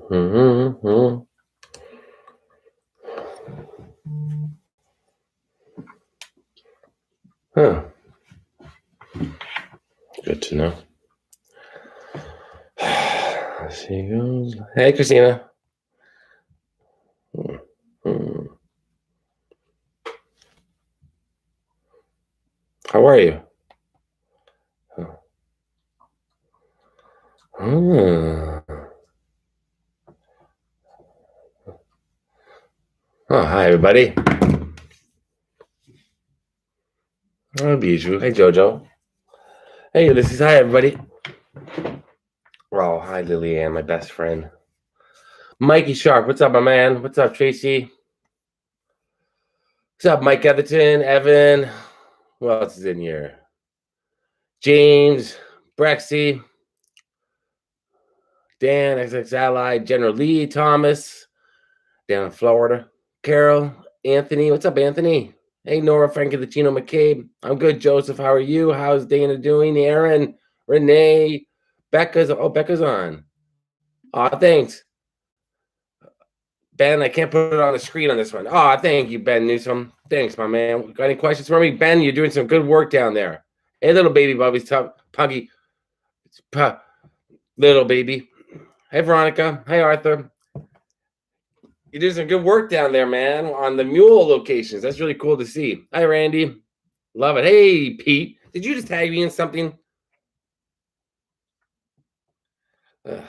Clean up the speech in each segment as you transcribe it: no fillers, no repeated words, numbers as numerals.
Mm-hmm. Huh. Good to know. She goes. Hey, Christina. Mm-hmm. How are you? Oh, hi, everybody. Oh, Bijou. Hey, Jojo. Hey, Ulysses. Hi, everybody. Oh, hi, Lillian, my best friend. Mikey Sharp. What's up, my man? What's up, Tracy? What's up, Mike Etherton? Evan? Who else is in here? James, Brexy, Dan, XX Ally, General Lee, Thomas, down in Florida. Carol, Anthony. What's up, Anthony? Hey, Nora, Frankie, the Chino McCabe. I'm good, Joseph. How are you? How's Dana doing? Aaron, Renee, Becca's. Oh, Becca's on. Aw, thanks. Ben, I can't put it on the screen on this one. Oh, thank you, Ben Newsom. Thanks, my man. Got any questions for me? Ben, you're doing some good work down there. Hey, little baby Bubby's tough. Puggy. Little baby. Hey, Veronica. Hey, Arthur. You're doing some good work down there, man, on the mule locations. That's really cool to see. Hi, Randy. Love it. Hey, Pete. Did you just tag me in something? Ugh.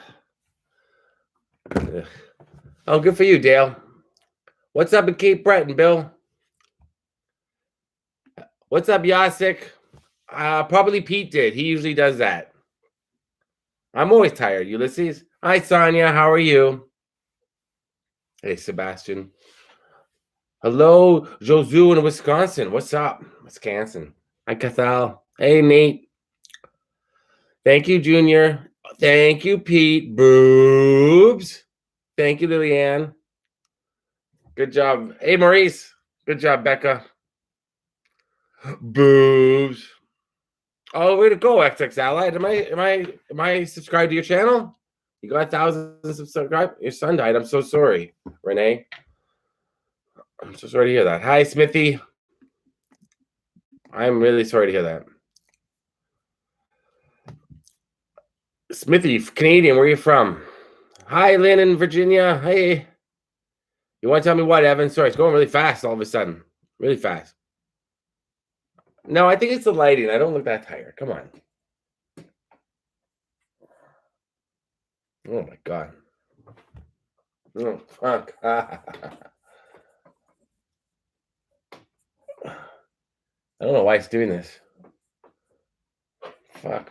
Ugh. Oh, good for you, Dale. What's up at Cape Breton, Bill? What's up, Yasik? Probably Pete did. He usually does that. I'm always tired, Ulysses. Hi, Sonia. How are you? Hey, Sebastian. Hello, Josu in Wisconsin. What's up, Wisconsin? Hi, Cathal. Hey, Nate. Thank you, Junior. Thank you, Pete. Boobs. Thank you, Lillian. Good job. Hey, Maurice. Good job, Becca. Boobs. Oh, way to go, XX Allied. Am I subscribed to your channel? You got thousands of subscribers. Your son died. I'm so sorry, Renee. I'm so sorry to hear that. Hi, Smithy. I'm really sorry to hear that. Smithy, Canadian, where are you from? Hi, Lynn in Virginia. Hey. You want to tell me what, Evan? Sorry, it's going really fast all of a sudden. Really fast. No, I think it's the lighting. I don't look that tired. Come on. Oh, my God. Oh, fuck. I don't know why it's doing this. Fuck.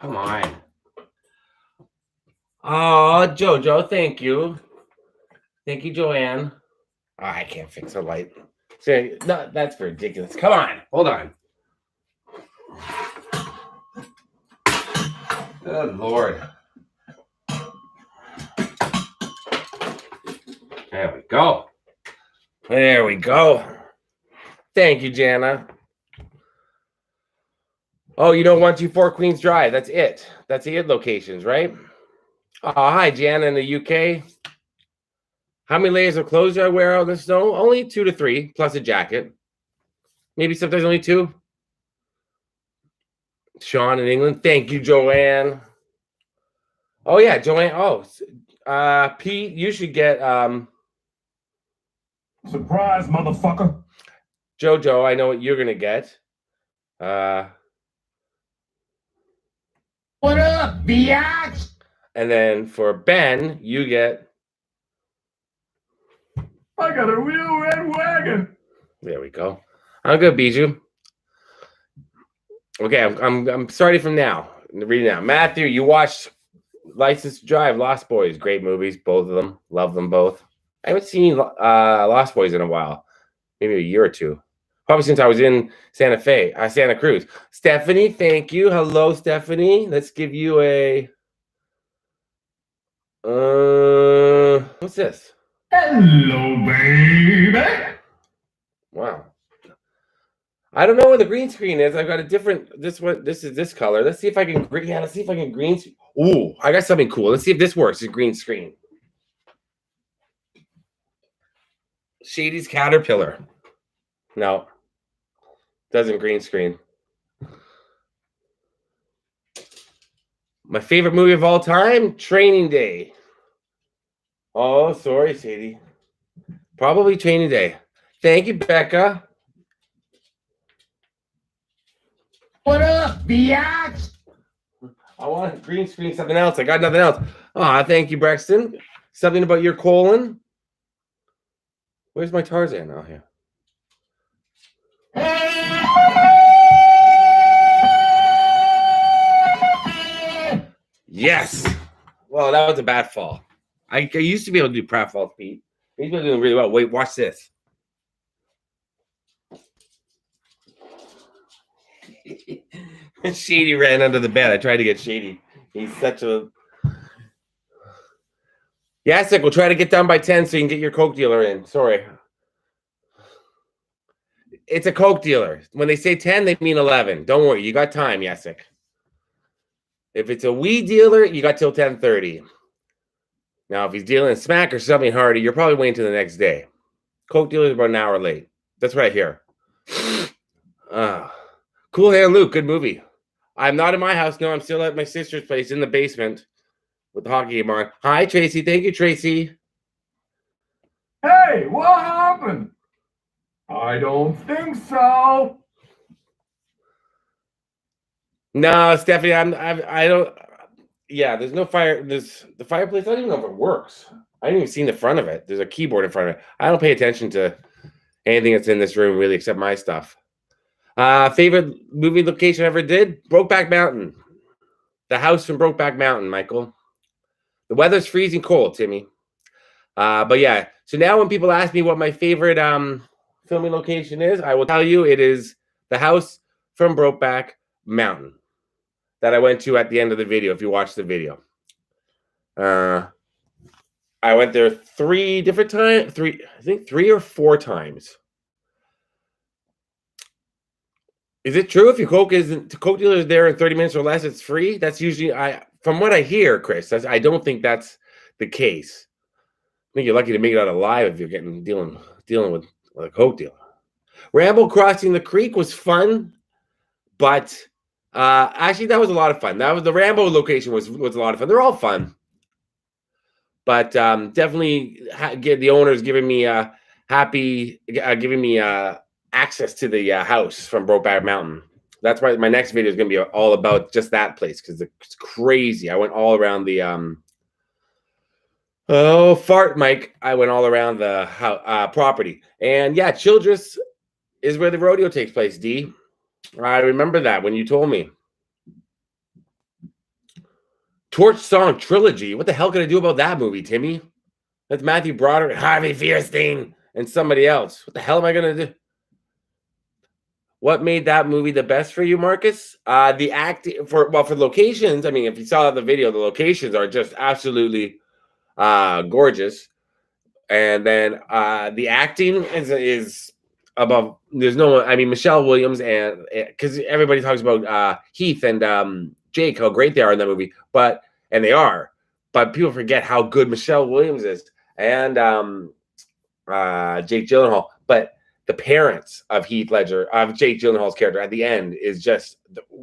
Come on. Oh, Jojo, thank you. Thank you, Joanne. Oh, I can't fix the light. No, that's ridiculous. Come on. Hold on. Good Lord. There we go. There we go. Thank you, Jana. Oh, you know 124 Queens Drive. That's it. That's the locations, right? Oh, hi, Jana in the UK. How many layers of clothes do I wear out in the snow? Only 2 to 3, plus a jacket. Maybe sometimes only 2. Sean in England. Thank you, Joanne. Oh, yeah, Joanne. Oh, Pete, you should get surprise, motherfucker. Jojo, I know what you're gonna get. What up, biatch? And then for Ben, you get. I got a real red wagon. There we go. I'm good, Bijou. Okay, I'm starting from now. Reading now. Matthew, you watched License to Drive, Lost Boys, great movies, both of them. Love them both. I haven't seen Lost Boys in a while, maybe a year or two. Probably since I was in Santa Cruz. Stephanie, thank you. Hello, Stephanie. Let's give you a. What's this? Hello, baby. Wow. I don't know where the green screen is. I've got a different. This one. This is this color. Let's see if I can. Yeah, let's see if I can green. Ooh, I got something cool. Let's see if this works. It's green screen. Shady's Caterpillar. No, doesn't green screen. My favorite movie of all time, Training Day. Oh, sorry, Sadie. Probably Training Day. Thank you, Becca. What up, biatch? I want to green screen something else. I got nothing else. Ah, thank you, Braxton. Something about your colon. Where's my Tarzan now here? Yes. Well, that was a bad fall. I used to be able to do pratfalls, Pete. He's been doing really well. Wait, watch this. Shady ran under the bed. I tried to get Shady. He's such a... Yasik, we'll try to get done by 10 so you can get your Coke dealer in. Sorry. It's a Coke dealer. When they say 10, they mean 11. Don't worry. You got time, Yasik. If it's a weed dealer, you got till 10:30. Now, if he's dealing smack or something harder, you're probably waiting till the next day. Coke dealer is about an hour late. That's right here. Cool Hand Luke, good movie. I'm not in my house. No, I'm still at my sister's place in the basement with the hockey game on. Hi, Tracy. Thank you, Tracy. Hey, what happened? I don't think so. No, Stephanie, I don't. Yeah, there's no fire. There's the fireplace. I don't even know if it works. I haven't even seen the front of it. There's a keyboard in front of it. I don't pay attention to anything that's in this room really, except my stuff. Favorite movie location I ever did? Brokeback Mountain. The house from Brokeback Mountain, Michael. The weather's freezing cold, Timmy. But yeah, so now when people ask me what my favorite filming location is, I will tell you it is the house from Brokeback Mountain that I went to at the end of the video, if you watch the video. I went there 3 different times, I think 3 or 4 times. Is it true if your Coke dealer is there in 30 minutes or less, it's free? That's usually, from what I hear, Chris, I don't think that's the case. I think you're lucky to make it out alive if you're dealing with a Coke dealer. Rambo crossing the creek was fun, but actually that was a lot of fun. That was the Rambo location was a lot of fun. They're all fun, but definitely get the owners giving me access to the house from Brokeback Mountain. That's why my next video is going to be all about just that place because it's crazy. I went all around the fart, Mike. I went all around the property, and yeah, Childress is where the rodeo takes place. D, I remember that when you told me. Torch Song Trilogy. What the hell can I do about that movie, Timmy? That's Matthew Broderick, Harvey Fierstein, and somebody else. What the hell am I gonna do? What made that movie the best for you, Marcus? The acting for locations. I mean, if you saw the video, the locations are just absolutely gorgeous. And then the acting is above. There's no. I mean, Michelle Williams and because everybody talks about Heath and Jake, how great they are in that movie, and they are, but people forget how good Michelle Williams is and Jake Gyllenhaal. But the parents of Heath Ledger, of Jake Gyllenhaal's character at the end is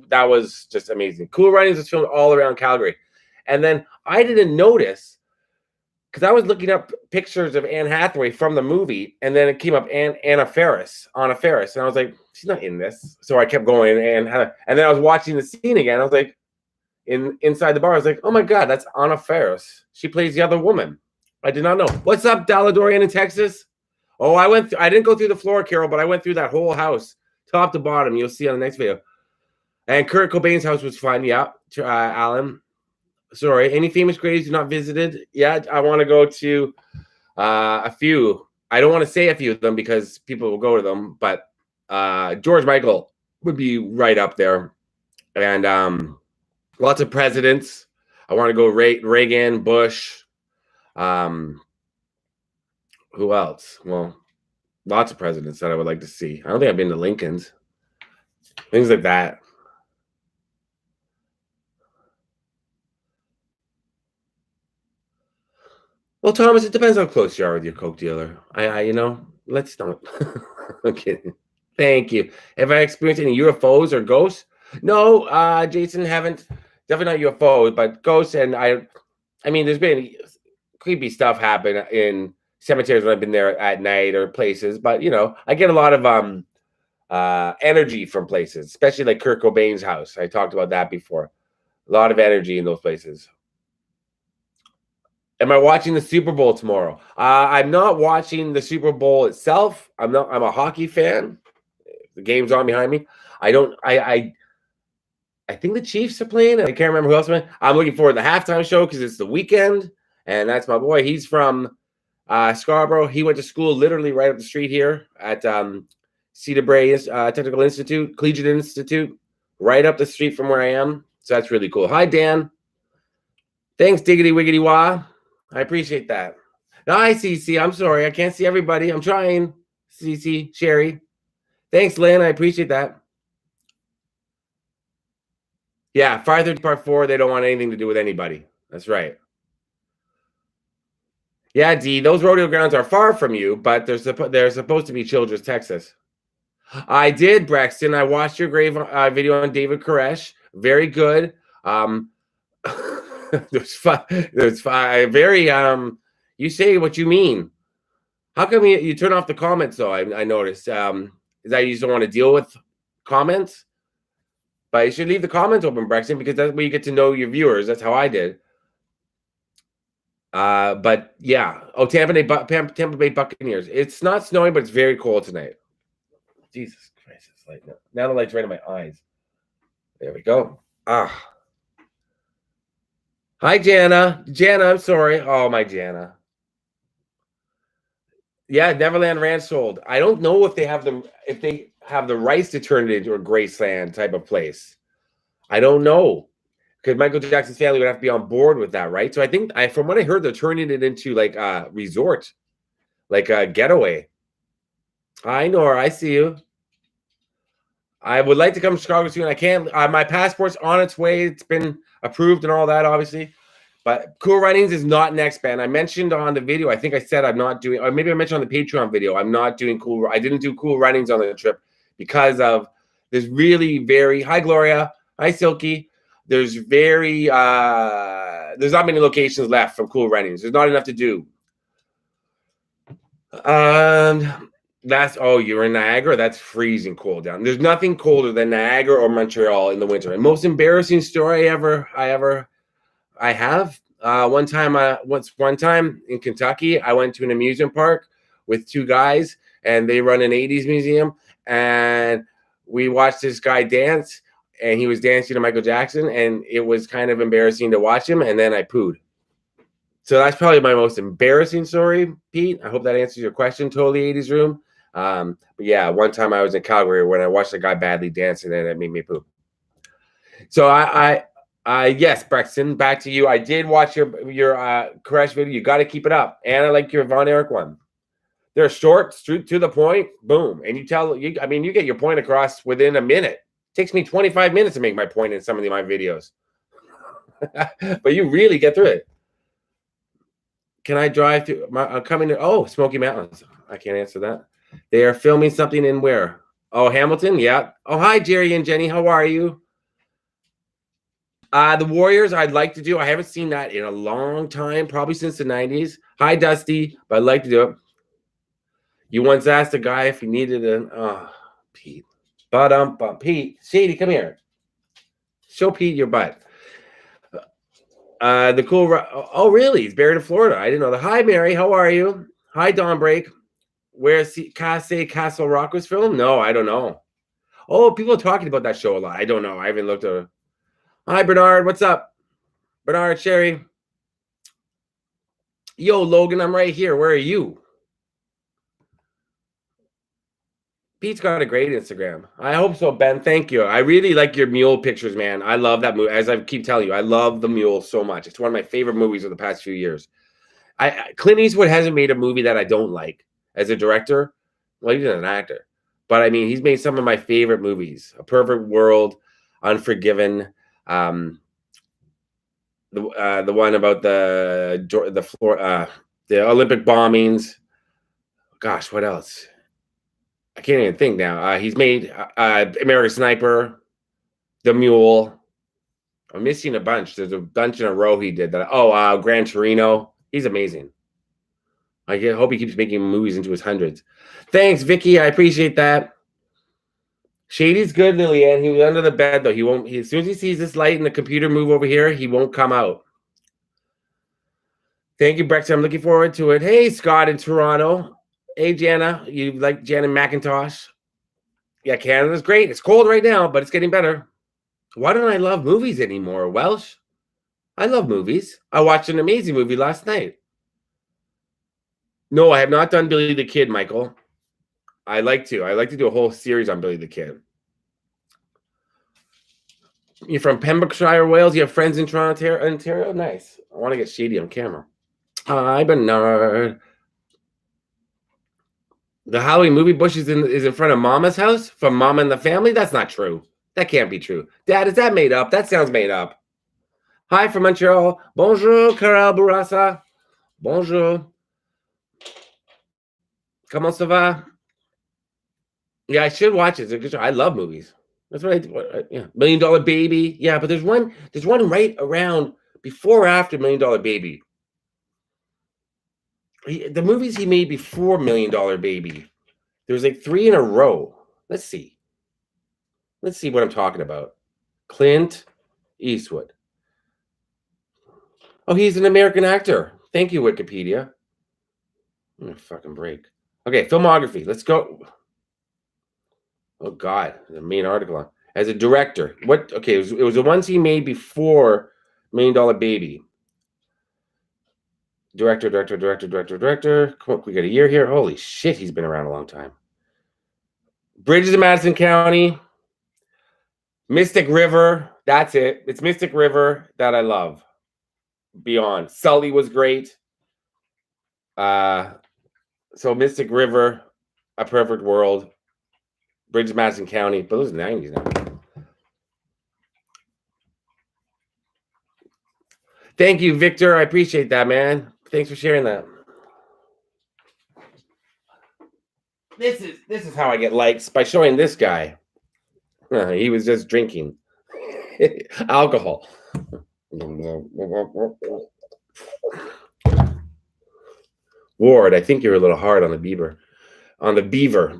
that was just amazing. Cool Runnings was filmed all around Calgary. And then I didn't notice because I was looking up pictures of Anne Hathaway from the movie, and then it came up Anna Faris, and I was like, she's not in this. So I kept going, and then I was watching the scene again. I was like, inside the bar, I was like, oh my God, that's Anna Faris. She plays the other woman. I did not know. What's up, Daladorian in Texas? Oh, I didn't go through the floor, Carol, but I went through that whole house, top to bottom. You'll see on the next video. And Kurt Cobain's house was fun. Yeah, Alan. Sorry, any famous graves you not visited? Yeah, I want to go to a few. I don't want to say a few of them because people will go to them, but George Michael would be right up there. And lots of presidents. I want to go Reagan, Bush. Who else? Well, lots of presidents that I would like to see. I don't think I've been to Lincoln's. Things like that. Well, Thomas, it depends how close you are with your Coke dealer. You know, let's don't. I'm kidding. Thank you. Have I experienced any UFOs or ghosts? No, Jason, haven't. Definitely not UFOs, but ghosts. And I mean, there's been creepy stuff happen in cemeteries when I've been there at night or places. But you know, I get a lot of energy from places, especially like Kurt Cobain's house. I talked about that before. A lot of energy in those places. Am I watching the Super Bowl tomorrow? I'm not watching the Super Bowl itself. I'm a hockey fan. The game's on behind me. I don't. I think the Chiefs are playing. I can't remember who else. I'm looking forward to the halftime show because it's the weekend, and that's my boy. He's from Scarborough. He went to school literally right up the street here at Cedar Brae Technical Institute, Collegiate Institute, right up the street from where I am. So that's really cool. Hi, Dan. Thanks, Diggity Wiggity Wah. I appreciate that. Hi, CC. I'm sorry. I can't see everybody. I'm trying. CC, Sherry. Thanks, Lynn. I appreciate that. Yeah, 5:30 Part 4, they don't want anything to do with anybody. That's right. Yeah, D, those rodeo grounds are far from you, but they're supposed to be Childress, Texas. I did, Braxton. I watched your grave video on David Koresh. Very good. There's fun. Very you say what you mean. How come you turn off the comments though? I noticed. Is that you just don't want to deal with comments? But you should leave the comments open, Braxton, because that's where you get to know your viewers. That's how I did. But yeah. Oh, Tampa Bay Buccaneers. It's not snowing, but it's very cold tonight. Jesus Christ, it's light now the light's right in my eyes. There we go. Hi, Jana. Jana, I'm sorry. Oh, my Jana. Yeah, Neverland Ranch sold. I don't know if they have the rights to turn it into a Graceland type of place. I don't know. Because Michael Jackson's family would have to be on board with that, right? So I think from what I heard, they're turning it into like a resort, like a getaway. Hi, Nora. I see you. I would like to come to Chicago soon. I can't. My passport's on its way. It's been approved and all that, obviously. But Cool Runnings is not next, Ben. I mentioned on the video, I think I said I'm not doing, or maybe I mentioned on the Patreon video, I'm not doing I didn't do Cool Runnings on the trip because of there's really very, hi, Gloria. Hi, Silky. There's there's not many locations left from Cool Runnings. There's not enough to do. You're in Niagara. That's freezing cold down. There's nothing colder than Niagara or Montreal in the winter. And most embarrassing story I have. One time in Kentucky, I went to an amusement park with two guys, and they run an 80s museum, and we watched this guy dance, and he was dancing to Michael Jackson, and it was kind of embarrassing to watch him, and then I pooed. So that's probably my most embarrassing story, Pete. I hope that answers your question, Totally 80s Room. But yeah, one time I was in Calgary when I watched a guy badly dancing, and it made me poop. So yes, Braxton, back to you. I did watch your Koresh video. You got to keep it up, and I like your Von Erich one. They're short, straight to the point, boom, and you get your point across within a minute. It takes me 25 minutes to make my point in some of my videos, but you really get through it. Can I drive through? I'm coming to Smoky Mountains. I can't answer that. They are filming something in where? Oh, Hamilton. Yeah. Oh, hi, Jerry and Jenny. How are you? The Warriors, I'd like to do. I haven't seen that in a long time, probably since the 90s. Hi, Dusty, but I'd like to do it. You once asked a guy if he needed Pete. Pete, Shady, come here. Show Pete your butt. Oh, really? He's buried in Florida. I didn't know that. Hi, Mary. How are you? Hi, Dawnbreak. Where's Castle Rock was filmed? No, I don't know. Oh, people are talking about that show a lot. I don't know. I haven't looked at it. Hi, Bernard. What's up? Bernard, Sherry. Yo, Logan, I'm right here. Where are you? Pete's got a great Instagram. I hope so, Ben. Thank you. I really like your mule pictures, man. I love that movie. As I keep telling you, I love The Mule so much. It's one of my favorite movies of the past few years. Clint Eastwood hasn't made a movie that I don't like as a director. Well, he's an actor. But I mean, he's made some of my favorite movies: A Perfect World, Unforgiven, the one about the Olympic bombings. Gosh, what else? I can't even think now. He's made American Sniper, The Mule. I'm missing a bunch. There's a bunch in a row he did that. Oh, Gran Torino. He's amazing. I hope he keeps making movies into his hundreds. Thanks, Vicky. I appreciate that. Shady's good, Lillian. He was under the bed, though. He won't. As soon as he sees this light and the computer move over here, he won't come out. Thank you, Brexit. I'm looking forward to it. Hey, Scott in Toronto. Hey, Jana. You like Jana McIntosh? Yeah, Canada's great. It's cold right now, but it's getting better. Why don't I love movies anymore, Welsh? I love movies. I watched an amazing movie last night. No, I have not done Billy the Kid, Michael. I like to. I like to do a whole series on Billy the Kid. You're from Pembrokeshire, Wales. You have friends in Toronto, Ontario? Nice. I want to get Shady on camera. Hi, Bernard. The Halloween movie bush is in front of Mama's house from Mama and the Family? That's not true. That can't be true. Dad, is that made up? That sounds made up. Hi from Montreal. Bonjour, Karel Bourassa. Bonjour. Comment ça va? Yeah, I should watch it. It's a good show. I love movies. That's what I do. Yeah, $1 Million Baby. Yeah, but there's one right around before or after $1 Million Baby. The movies he made before $1 Million Baby. There's like 3 in a row. Let's see. Let's see what I'm talking about. Clint Eastwood. Oh, he's an American actor. Thank you, Wikipedia. I'm gonna fucking break. Okay, filmography. Let's go. Oh God, the main article on as a director. What? Okay, it was the ones he made before $1 Million Baby. Director. Come on, we got a year here. Holy shit, he's been around a long time. Bridges of Madison County. Mystic River. That's it. It's Mystic River that I love. Beyond. Sully was great. So Mystic River, A Perfect World, Bridges of Madison County, but those are the 90s now. Thank you, Victor. I appreciate that, man. Thanks for sharing that. This is how I get likes, by showing this guy. He was just drinking alcohol. Ward, I think you're a little hard on the beaver. On the beaver.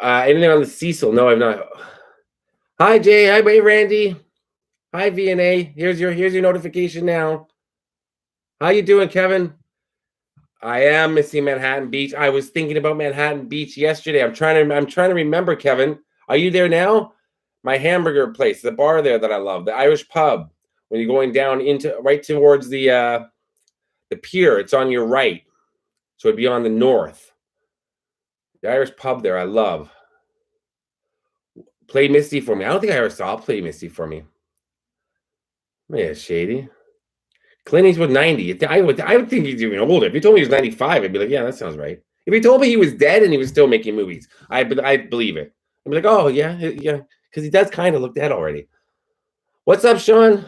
Anything on the Cecil? No, I've not. Hi, Jay. Hi, Randy. Hi, VNA. Here's your notification now. How you doing, Kevin? I am missing Manhattan Beach. I was thinking about Manhattan Beach yesterday. I'm trying to remember, Kevin. Are you there now? My hamburger place, the bar there that I love, the Irish pub. When you're going down into right towards the pier, it's on your right. So it'd be on the north. The Irish pub there, I love. Play Misty for me. I don't think I ever saw Play Misty for me. Yeah, Shady. Clint Eastwood 90. I would think he's even older. If he told me he was 95, I'd be like, yeah, that sounds right. If he told me he was dead and he was still making movies, I'd believe it. I'd be like, oh, yeah, because he does kind of look dead already. What's up, Sean?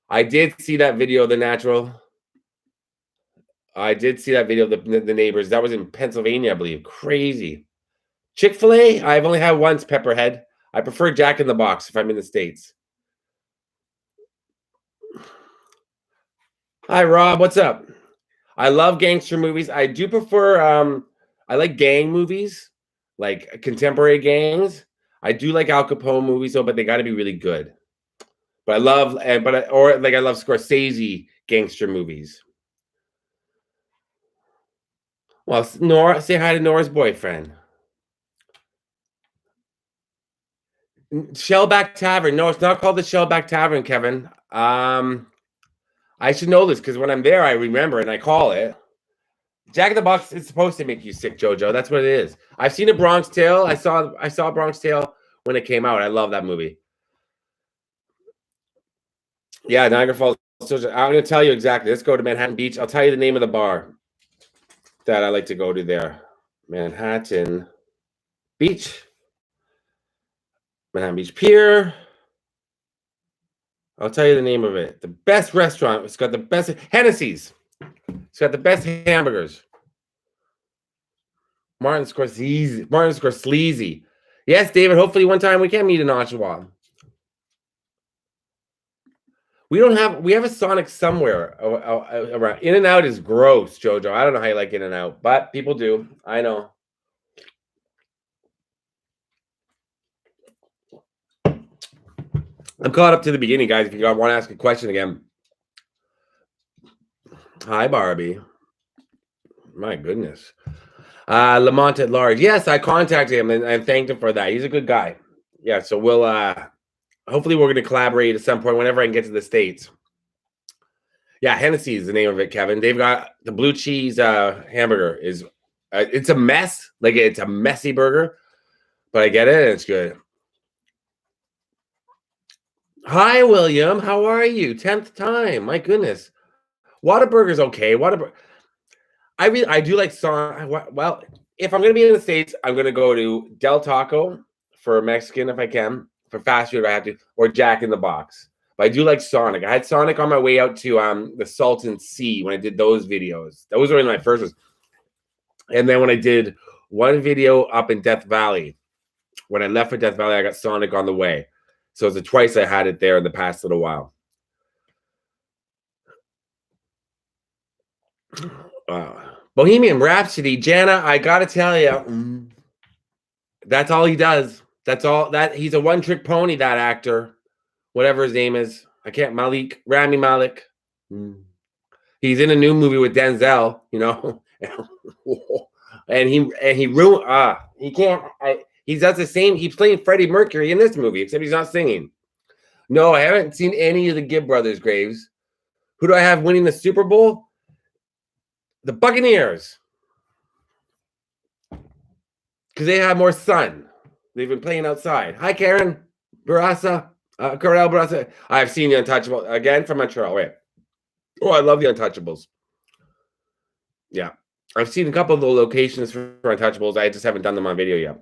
I did see that video, The Natural. I did see that video of the neighbors. That was in Pennsylvania, I believe. Crazy. Chick-fil-A, I've only had once, Pepperhead. I prefer Jack in the Box if I'm in the States. Hi, Rob. What's up? I love gangster movies. I do prefer, I like gang movies, like contemporary gangs. I do like Al Capone movies, though, but they got to be really good. But I love, I love Scorsese gangster movies. Well, Nora, say hi to Nora's boyfriend. Shellback Tavern. No, it's not called the Shellback Tavern, Kevin. I should know this because when I'm there, I remember and I call it. Jack in the Box is supposed to make you sick, Jojo. That's what it is. I've seen A Bronx Tale. I saw Bronx Tale when it came out. I love that movie. Yeah, Niagara Falls. I'm going to tell you exactly. Let's go to Manhattan Beach. I'll tell you the name of the bar that I like to go to there. Manhattan Beach. Manhattan Beach Pier. I'll tell you the name of it. The best restaurant. It's got the best Hennessy's. It's got the best hamburgers. Martin Scorsese. Yes, David. Hopefully one time we can meet in Oshawa. We have a Sonic somewhere around. In-N-Out is gross, Jojo. I don't know how you like In-N-Out, but people do. I know. I'm caught up to the beginning, guys. If you want to ask a question again. Hi, Barbie. My goodness. Lamont at large. Yes, I contacted him and thanked him for that. He's a good guy. Yeah, so we'll hopefully we're going to collaborate at some point whenever I can get to the States. Yeah, Hennessy is the name of it, Kevin. They've got the blue cheese hamburger. It's a mess. Like, it's a messy burger, but I get it, and it's good. Hi, William. How are you? 10th time. My goodness. Whataburger's okay. I do like well, if I'm going to be in the States, I'm going to go to Del Taco for Mexican if I can. For fast food, if I have to, or Jack in the Box. But I do like Sonic. I had Sonic on my way out to the Salton Sea when I did those videos. Those were my first ones. And then when I did one video up in Death Valley, when I left for Death Valley, I got Sonic on the way. So it's twice I had it there in the past little while. Bohemian Rhapsody, Jana, I gotta tell you, that's all he does. That's all that he's a one-trick pony, that actor, whatever his name is. I can't Rami Malek. He's in a new movie with Denzel, you know, and he ruined. He can't. He does the same. He's playing Freddie Mercury in this movie, except he's not singing. No, I haven't seen any of the Gibb brothers, Graves. Who do I have winning the Super Bowl? The Buccaneers. Because they have more sun. They've been playing outside. Hi, Karen Barassa. Corel Barassa. I've seen The Untouchable again from Montreal. Wait. Oh, I love The Untouchables. Yeah. I've seen a couple of the locations for Untouchables. I just haven't done them on video yet.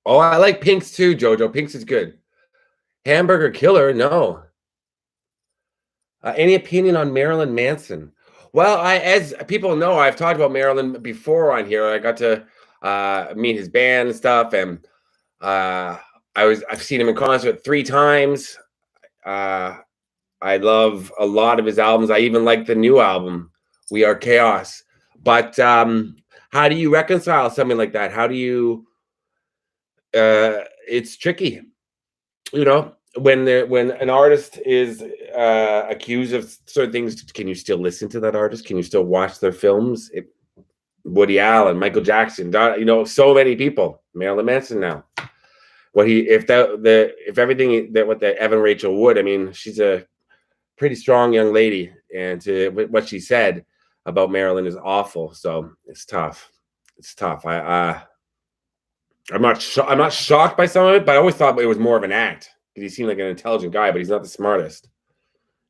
Oh, I like Pink's too, Jojo. Pink's is good. Hamburger Killer, no. Any opinion on Marilyn Manson? Well, as people know, I've talked about Marilyn before on here. I got to meet his band and stuff, and I've seen him in concert 3 times. I love a lot of his albums. I even like the new album, We Are Chaos. But how do you reconcile something like that? How do you? It's tricky, you know. When an artist is accused of certain things, can you still listen to that artist? Can you still watch their films? Woody Allen, Michael Jackson, you know, so many people. Marilyn Manson now. If everything that what the Evan Rachel Wood, I mean, she's a pretty strong young lady, and what she said about Marilyn is awful. So it's tough. It's tough. I'm not shocked by some of it, but I always thought it was more of an act. He seemed like an intelligent guy, but he's not the smartest.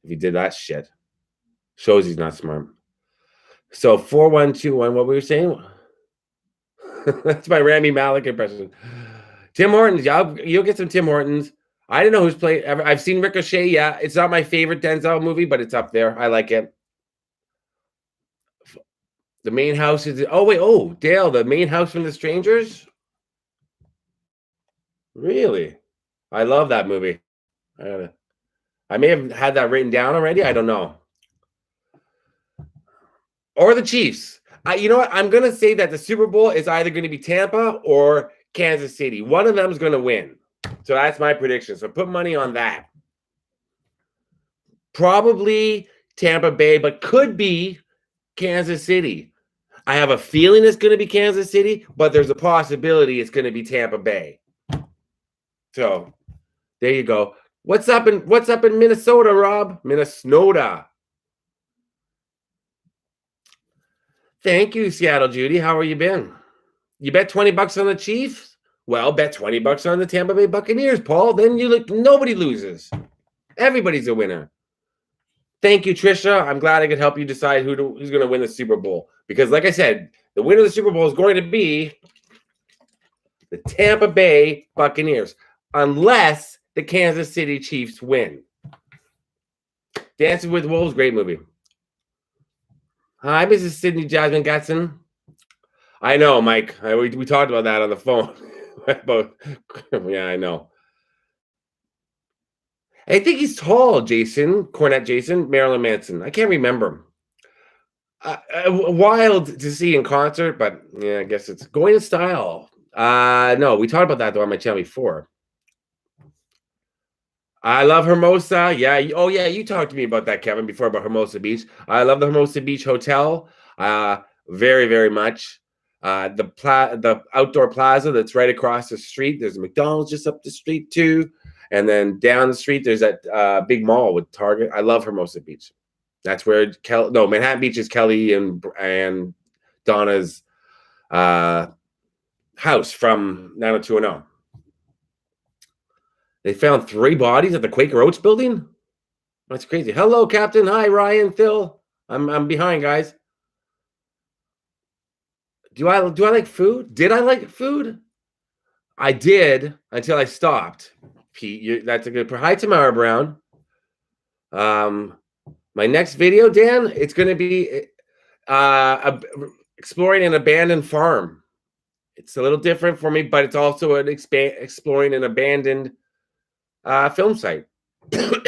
If he did that shit, shows he's not smart. So 4121, what were you saying? That's my Rami Malek impression. Tim Hortons, you'll get some Tim Hortons. I didn't know who's played. I've seen Ricochet. Yeah, it's not my favorite Denzel movie, but it's up there. I like it. The main house is. Dale, the main house from The Strangers. Really? I love that movie. I may have had that written down already. I don't know. Or the Chiefs. You know what? I'm going to say that the Super Bowl is either going to be Tampa or Kansas City. One of them is going to win. So that's my prediction. So put money on that. Probably Tampa Bay, but could be Kansas City. I have a feeling it's going to be Kansas City, but there's a possibility it's going to be Tampa Bay. So there you go. What's up in Minnesota, Rob? Minnesota. Thank you, Seattle Judy. How are you been? You bet $20 on the Chiefs? Well, bet $20 on the Tampa Bay Buccaneers, Paul. Then nobody loses. Everybody's a winner. Thank you, Trisha. I'm glad I could help you decide who's going to win the Super Bowl. Because like I said, the winner of the Super Bowl is going to be The Tampa Bay Buccaneers, unless the Kansas City Chiefs win. Dancing with Wolves, great movie. Hi, Mrs. Sydney Jasmine Gatson. I know, Mike. We talked about that on the phone. Yeah, I know. I think he's tall, Jason. Cornette Jason. Marilyn Manson. I can't remember. Wild to see in concert, but yeah, I guess it's going in style. No, we talked about that though on my channel before. I love Hermosa. Yeah. Oh, yeah. You talked to me about that, Kevin, before about Hermosa Beach. I love the Hermosa Beach Hotel. Very, very much. The outdoor plaza that's right across the street. There's a McDonald's just up the street too, and then down the street there's that big mall with Target. I love Hermosa Beach. That's where Manhattan Beach is Kelly and Donna's house from 90210. They found 3 bodies at the Quaker Oats building. That's crazy. Hello, Captain. Hi, Ryan, Phil. I'm behind, guys. Do I like food? Did I like food? I did until I stopped. Pete, that's a good. Hi, Tamara Brown. My next video, Dan, it's going to be exploring an abandoned farm. It's a little different for me, but it's also exploring an abandoned film site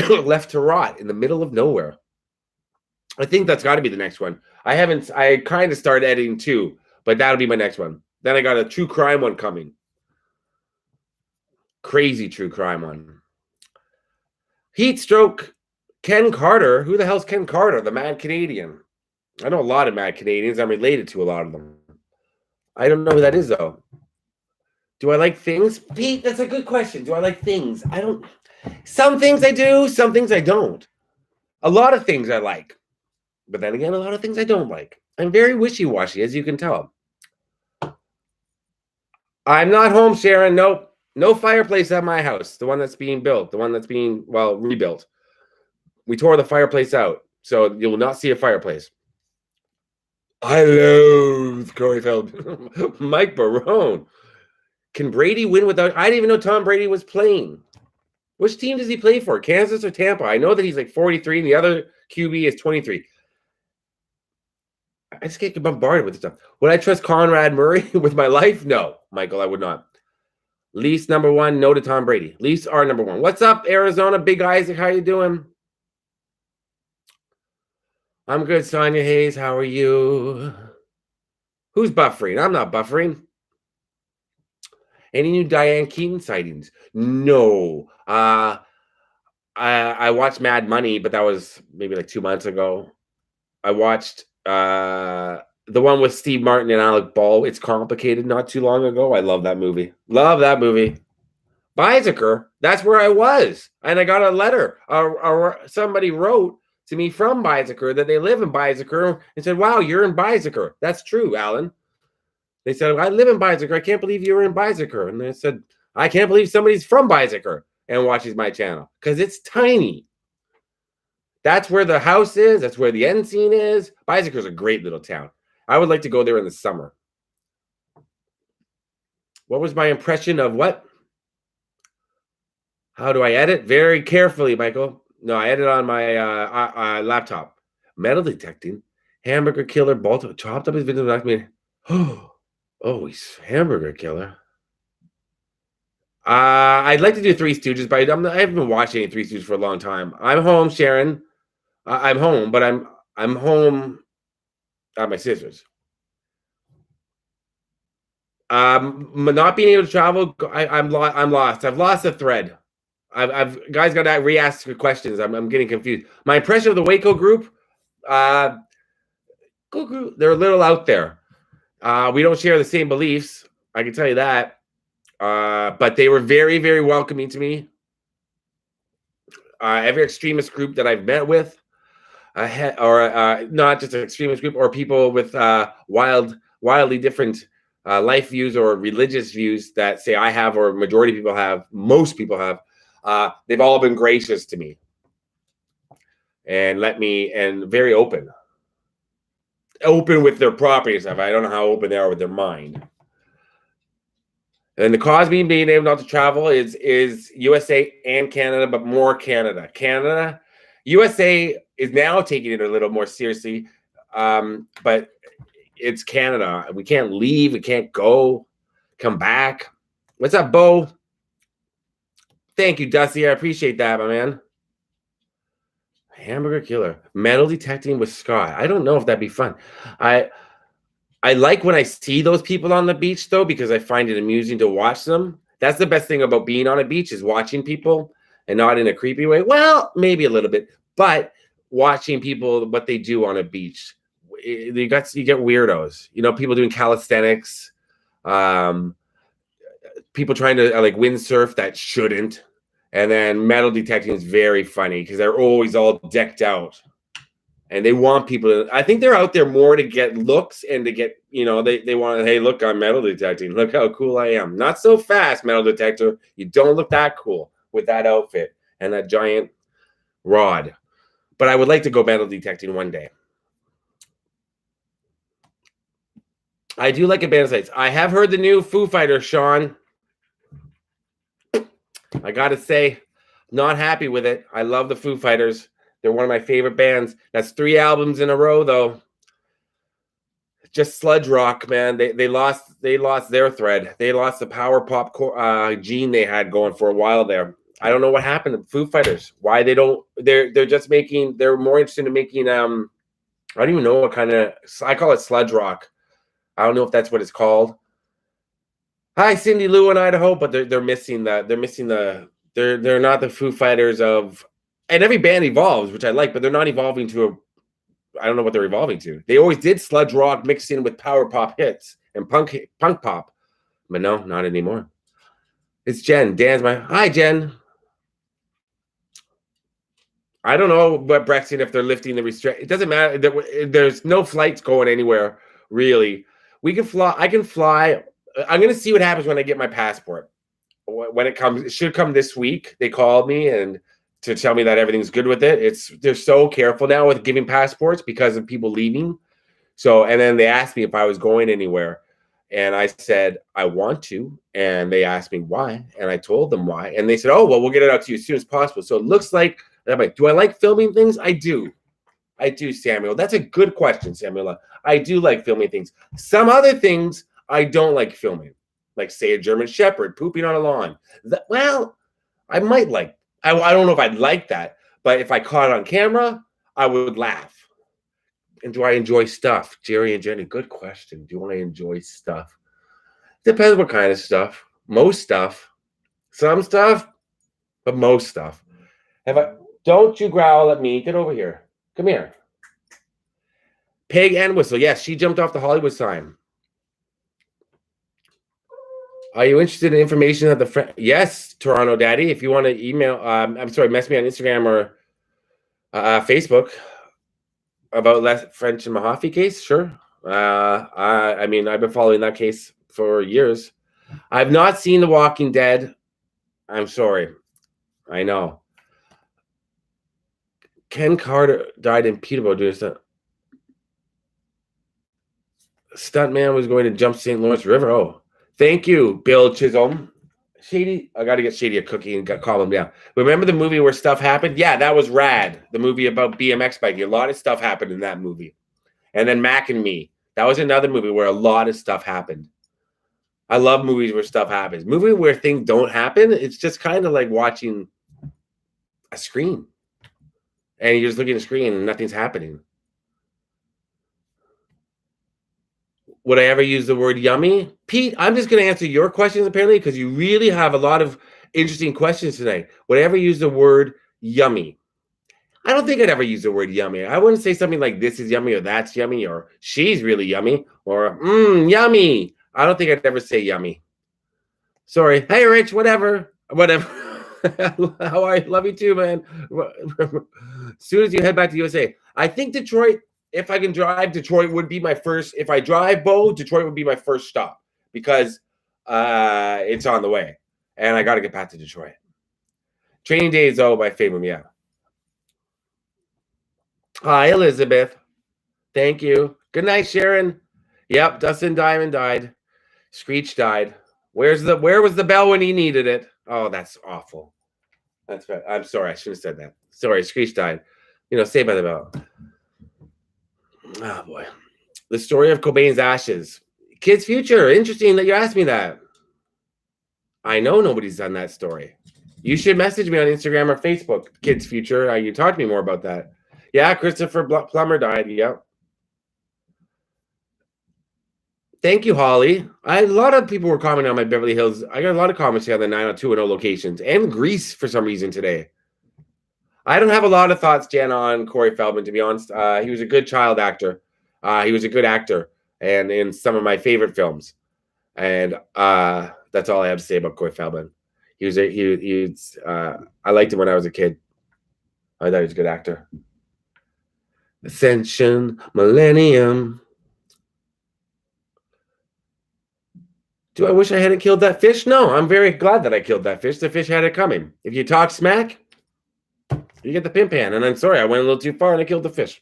left to rot in the middle of nowhere. I think that's got to be the next one. I kind of started editing too, but that'll be my next one. Then I got a true crime one coming. Crazy true crime one. Heat stroke. Ken Carter. Who the hell's Ken Carter? The Mad Canadian. I know a lot of Mad Canadians. I'm related to a lot of them. I don't know who that is, though. Do I like things? Pete, that's a good question. Do I like things? I don't. Some things I do, some things I don't. A lot of things I like. But then again, a lot of things I don't like. I'm very wishy-washy, as you can tell. I'm not home, Sharon. Nope. No fireplace at my house. The one that's being built. The one that's being, rebuilt. We tore the fireplace out. So you will not see a fireplace. I loathe Corey Feldman. Mike Barone. Can Brady win without... I didn't even know Tom Brady was playing. Which team does he play for? Kansas or Tampa? I know that he's like 43 and the other QB is 23. I just get bombarded with this stuff. Would I trust Conrad Murray with my life? No, Michael, I would not. Leafs number 1, no to Tom Brady. Leafs are number 1. What's up, Arizona? Big Isaac, how you doing? I'm good, Sonia Hayes. How are you? Who's buffering? I'm not buffering. Any new Diane Keaton sightings? No. I watched Mad Money, but that was maybe like 2 months ago. I watched the one with Steve Martin and Alec Baldwin. It's Complicated not too long ago. I love that movie. Love that movie. Bijziger, that's where I was. And I got a letter. Somebody wrote to me from Bijziger that they live in Bijziger and said, wow, you're in Bijziger. That's true, Alan. They said, I live in Bijziger. I can't believe you're in Bijziger. And I said, I can't believe somebody's from Bijziger and watches my channel because it's tiny. That's where the house is. That's where the end scene is. Bijziger is a great little town. I would like to go there in the summer. What was my impression of what? How do I edit? Very carefully, Michael. No, I edit on my laptop. Metal detecting. Hamburger killer. Baltimore chopped up his victim. Oh, he's hamburger killer. I'd like to do Three Stooges, but I haven't been watching any Three Stooges for a long time. I'm home, Sharon. I'm home, but I'm home at my sister's. Not being able to travel, I'm lost. I've lost the thread. I've guys got to re-ask questions. I'm getting confused. My impression of the Waco group, they're a little out there. We don't share the same beliefs. I can tell you that. But they were very, very welcoming to me. Every extremist group that I've met with, not just an extremist group, or people with wildly different life views or religious views that say I have, or majority of people have, most people have, they've all been gracious to me and very open with their property stuff. I don't know how open they are with their mind. And the cause being able not to travel is USA and Canada, but more Canada. USA is now taking it a little more seriously, but it's Canada. We can't leave. We can't go, come back. What's up, Bo? Thank you, Dusty. I appreciate that, my man. Hamburger killer. Metal detecting with Scott. I don't know if that'd be fun. I like when I see those people on the beach, though, because I find it amusing to watch them. That's the best thing about being on a beach is watching people, and not in a creepy way. Well, maybe a little bit, but watching people, what they do on a beach. You get weirdos. You know, people doing calisthenics, people trying to like windsurf that shouldn't. And then metal detecting is very funny because they're always all decked out. And they want people to, I think they're out there more to get looks and to get, you know, they want to, hey, look, I'm metal detecting. Look how cool I am. Not so fast, metal detector. You don't look that cool with that outfit and that giant rod. But I would like to go metal detecting one day. I do like abandoned sites. I have heard the new Foo Fighters, Sean. I got to say, not happy with it. I love the Foo Fighters. They're one of my favorite bands. That's 3 albums in a row, though. Just sludge rock, man. They lost their thread. They lost the power pop gene they had going for a while there. I don't know what happened to Foo Fighters. Why they don't? They're just making. They're more interested in making. I don't even know what kind of. I call it sludge rock. I don't know if that's what it's called. Hi, Cindy Lou in Idaho, but they're missing that. They're missing the. They're not the Foo Fighters of. And every band evolves, which I like, but they're not evolving to a. I don't know what they're evolving to. They always did sludge rock mixed in with power pop hits and punk pop, but no, not anymore. It's Jen. Dan's my hi, Jen. I don't know what Brexit if they're lifting the restrict. It doesn't matter. There's no flights going anywhere really. We can fly. I can fly. I'm gonna see what happens when I get my passport. When it comes, it should come this week. They called me and to tell me that everything's good with it. They're so careful now with giving passports because of people leaving. So, and then they asked me if I was going anywhere. And I said, I want to. And they asked me why. And I told them why. And they said, oh, well, we'll get it out to you as soon as possible. So it looks like, I'm like, do I like filming things? I do. I do, Samuel. That's a good question, Samuel. I do like filming things. Some other things I don't like filming. Like, say, a German Shepherd pooping on a lawn. Well, I might like. I don't know if I'd like that, but if I caught it on camera, I would laugh. And do I enjoy stuff? Jerry and Jenny, good question. Do I enjoy stuff? Depends what kind of stuff. Most stuff. Some stuff, but most stuff. Don't you growl at me. Get over here. Come here. Pig and whistle. Yes, she jumped off the Hollywood sign. Are you interested in information at the yes, Toronto Daddy. If you want to email, mess me on Instagram or Facebook about Les French and Mahaffey case. Sure. I mean, I've been following that case for years. I've not seen The Walking Dead. I'm sorry. I know. Ken Carter died in Peterborough doing stunt. Stuntman was going to jump St. Lawrence River. Oh. Thank you, Bill Chisholm. Shady, I got to get Shady a cookie and calm him down. Remember the movie where stuff happened? Yeah, that was rad. The movie about BMX biking. A lot of stuff happened in that movie. And then Mac and Me. That was another movie where a lot of stuff happened. I love movies where stuff happens. Movie where things don't happen, it's just kind of like watching a screen. And you're just looking at a screen and nothing's happening. Would I ever use the word yummy? Pete, I'm just going to answer your questions apparently because you really have a lot of interesting questions tonight. Would I ever use the word yummy? I don't think I'd ever use the word yummy. I wouldn't say something like this is yummy or that's yummy or she's really yummy or yummy. I don't think I'd ever say yummy. Sorry. Hey, Rich, whatever. How are you? Love you too, man. As soon as you head back to USA. I think Detroit, if I can drive, Detroit would be my first. If I drive, Detroit would be my first stop because it's on the way. And I got to get back to Detroit. Training Day is, my favorite, yeah. Hi, Elizabeth. Thank you. Good night, Sharon. Yep, Dustin Diamond died. Screech died. Where was the bell when he needed it? Oh, that's awful. That's right. I'm sorry. I shouldn't have said that. Sorry, Screech died. Saved by the bell. Oh boy. The story of Cobain's ashes. Kid's future. Interesting that you asked me that. I know nobody's done that story. You should message me on Instagram or Facebook, Kid's future. You talk to me more about that. Yeah, Christopher Plummer died. Yep. Thank you, Holly. A lot of people were commenting on my Beverly Hills. I got a lot of comments here on the 90210 locations and Greece for some reason today. I don't have a lot of thoughts, Jen, on Corey Feldman, to be honest. He was a good child actor. He was a good actor and in some of my favorite films. And that's all I have to say about Corey Feldman. I liked him when I was a kid. I thought he was a good actor. Ascension, Millennium. Do I wish I hadn't killed that fish? No, I'm very glad that I killed that fish. The fish had it coming. If you talk smack, you get the pimp hand. And I'm sorry, I went a little too far and I killed the fish.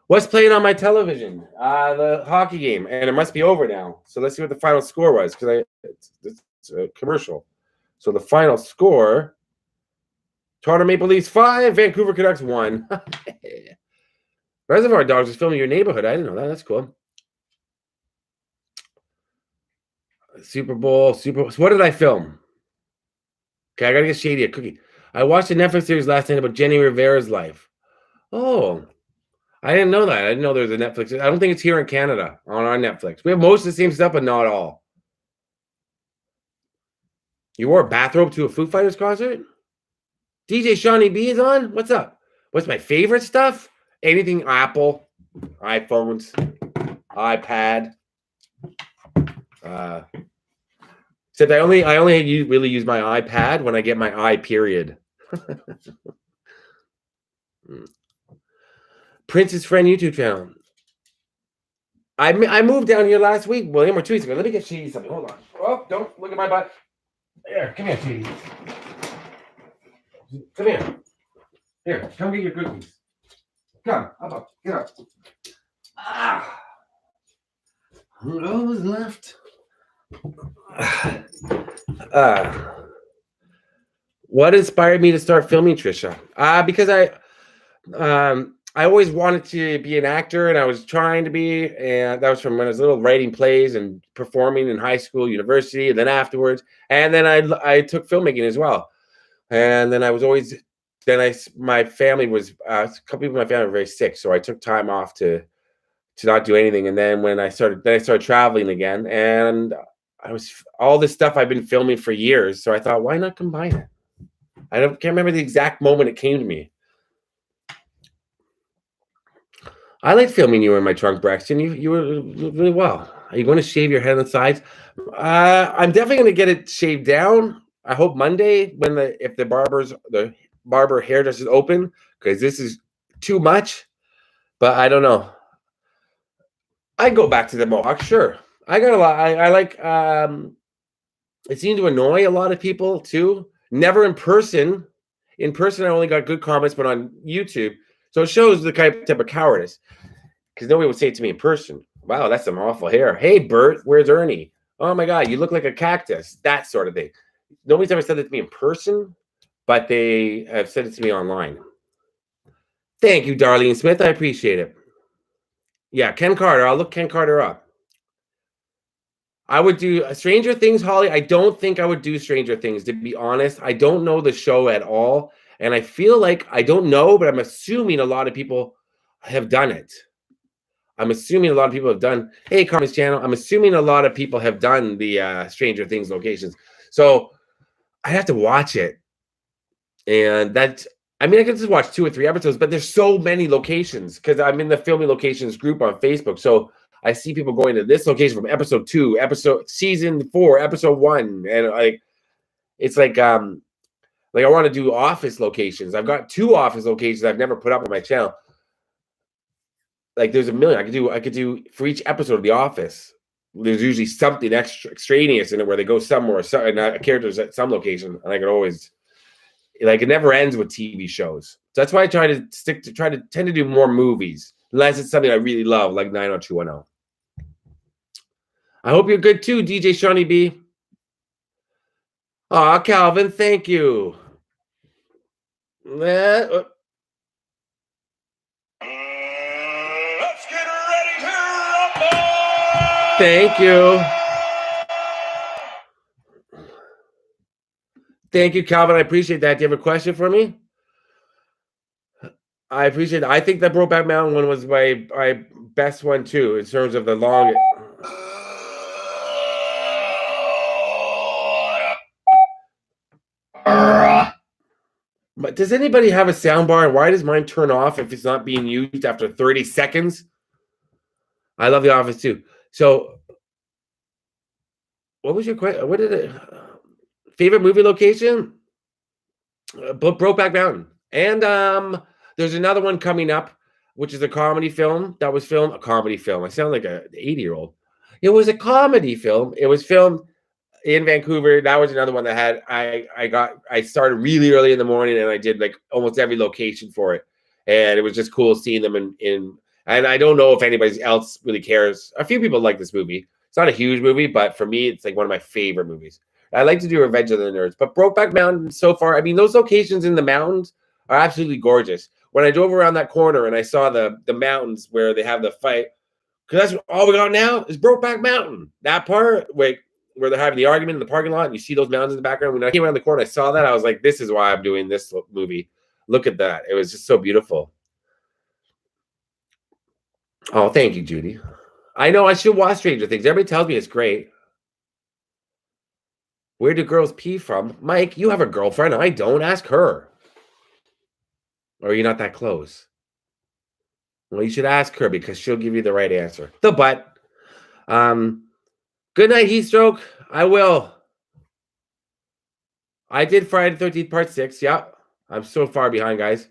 What's playing on my television? The hockey game. And it must be over now. So let's see what the final score was, because it's a commercial. So the final score, Toronto Maple Leafs 5, Vancouver Canucks 1. Reservoir Dogs is filming your neighborhood. I didn't know that. That's cool. Super Bowl. So what did I film? Okay, I gotta get Shady a cookie. I watched a Netflix series last night about Jenny Rivera's life. Oh, I didn't know that. I didn't know there was a Netflix. I don't think it's here in Canada on our Netflix. We have most of the same stuff, but not all. You wore a bathrobe to a Foo Fighters concert? DJ Shawnee B is on? What's up? What's my favorite stuff? Anything Apple, iPhones, iPad. Except I only really use my iPad when I get my eye period. Prince's Friend YouTube channel. I moved down here last week, William, or 2 weeks ago. Let me get Shady something. Hold on. Oh, don't look at my butt. Here, come here, Shady. Come here. Here, come get your cookies. Come, up, get up. Ah. Who's left? What inspired me to start filming, Trisha? Because I always wanted to be an actor, and I was trying to be, and that was from when I was little, writing plays and performing in high school, university, and then afterwards, and then I took filmmaking as well, and then I was always, my family was a couple people in my family were very sick, so I took time off to not do anything, and then I started traveling again, and I was all this stuff I've been filming for years, so I thought, why not combine it? I can't remember the exact moment it came to me. I like filming you in my trunk, Braxton. You were really well. Are you going to shave your head on the sides? I'm definitely going to get it shaved down. I hope Monday if the barber hairdresser is open, because this is too much. But I don't know. I go back to the mohawk, sure. I got a lot. I like. It seemed to annoy a lot of people too. Never in person. In person, I only got good comments, but on YouTube. So it shows the type of cowardice, because nobody would say it to me in person. Wow, that's some awful hair. Hey, Bert, where's Ernie? Oh my God, you look like a cactus. That sort of thing. Nobody's ever said that to me in person, but they have said it to me online. Thank you, Darlene Smith. I appreciate it. Yeah, Ken Carter. I'll look Ken Carter up. I would do Stranger Things, Holly. I don't think I would do Stranger Things, to be honest. I don't know the show at all. And I feel like, I don't know, but I'm assuming a lot of people have done it. I'm assuming a lot of people have done, hey, Carmen's channel. I'm assuming a lot of people have done the Stranger Things locations. So I have to watch it. And I can just watch 2 or 3 episodes, but there's so many locations, because I'm in the filming locations group on Facebook. So I see people going to this location from episode 2, season 4, episode 1. And it's like I want to do office locations. I've got 2 office locations I've never put up on my channel. Like there's a million. I could do for each episode of The Office. There's usually something extraneous in it where they go somewhere, and a character's at some location, and I could always, it never ends with TV shows. So that's why I try to tend to do more movies, unless it's something I really love, like 90210. I hope you're good too, DJ Shawnee B. Aw, Calvin, thank you. Let's get ready to rumble! Thank you. Thank you, Calvin. I appreciate that. Do you have a question for me? I appreciate it. I think that Brokeback Mountain one was my best one too, in terms of the long. But does anybody have a sound bar? And why does mine turn off if it's not being used after 30 seconds? I love The Office too. So, what was your question? What did it? Favorite movie location? Brokeback Mountain. And there's another one coming up, which is a comedy film that was filmed. A comedy film. I sound like an 80-year-old. It was a comedy film. It was filmed in Vancouver. That was another one that had I started really early in the morning and I did like almost every location for it. And it was just cool seeing them in and I don't know if anybody else really cares. A few people like this movie. It's not a huge movie, but for me, it's like one of my favorite movies. I like to do Revenge of the Nerds, but Brokeback Mountain so far, I mean, those locations in the mountains are absolutely gorgeous. When I drove around that corner and I saw the mountains where they have the fight, because that's all we got now is Brokeback Mountain. That part where they're having the argument in the parking lot and you see those mountains in the background. When I came around the corner, I saw that. I was like, this is why I'm doing this movie. Look at that. It was just so beautiful. Oh, thank you, Judy. I know I should watch Stranger Things. Everybody tells me it's great. Where do girls pee from? Mike, you have a girlfriend. I don't. Ask her. Or are you not that close? Well, you should ask her because she'll give you the right answer. The butt. Good night, Heatstroke. I will. I did Friday the 13th part 6. Yep. I'm so far behind, guys.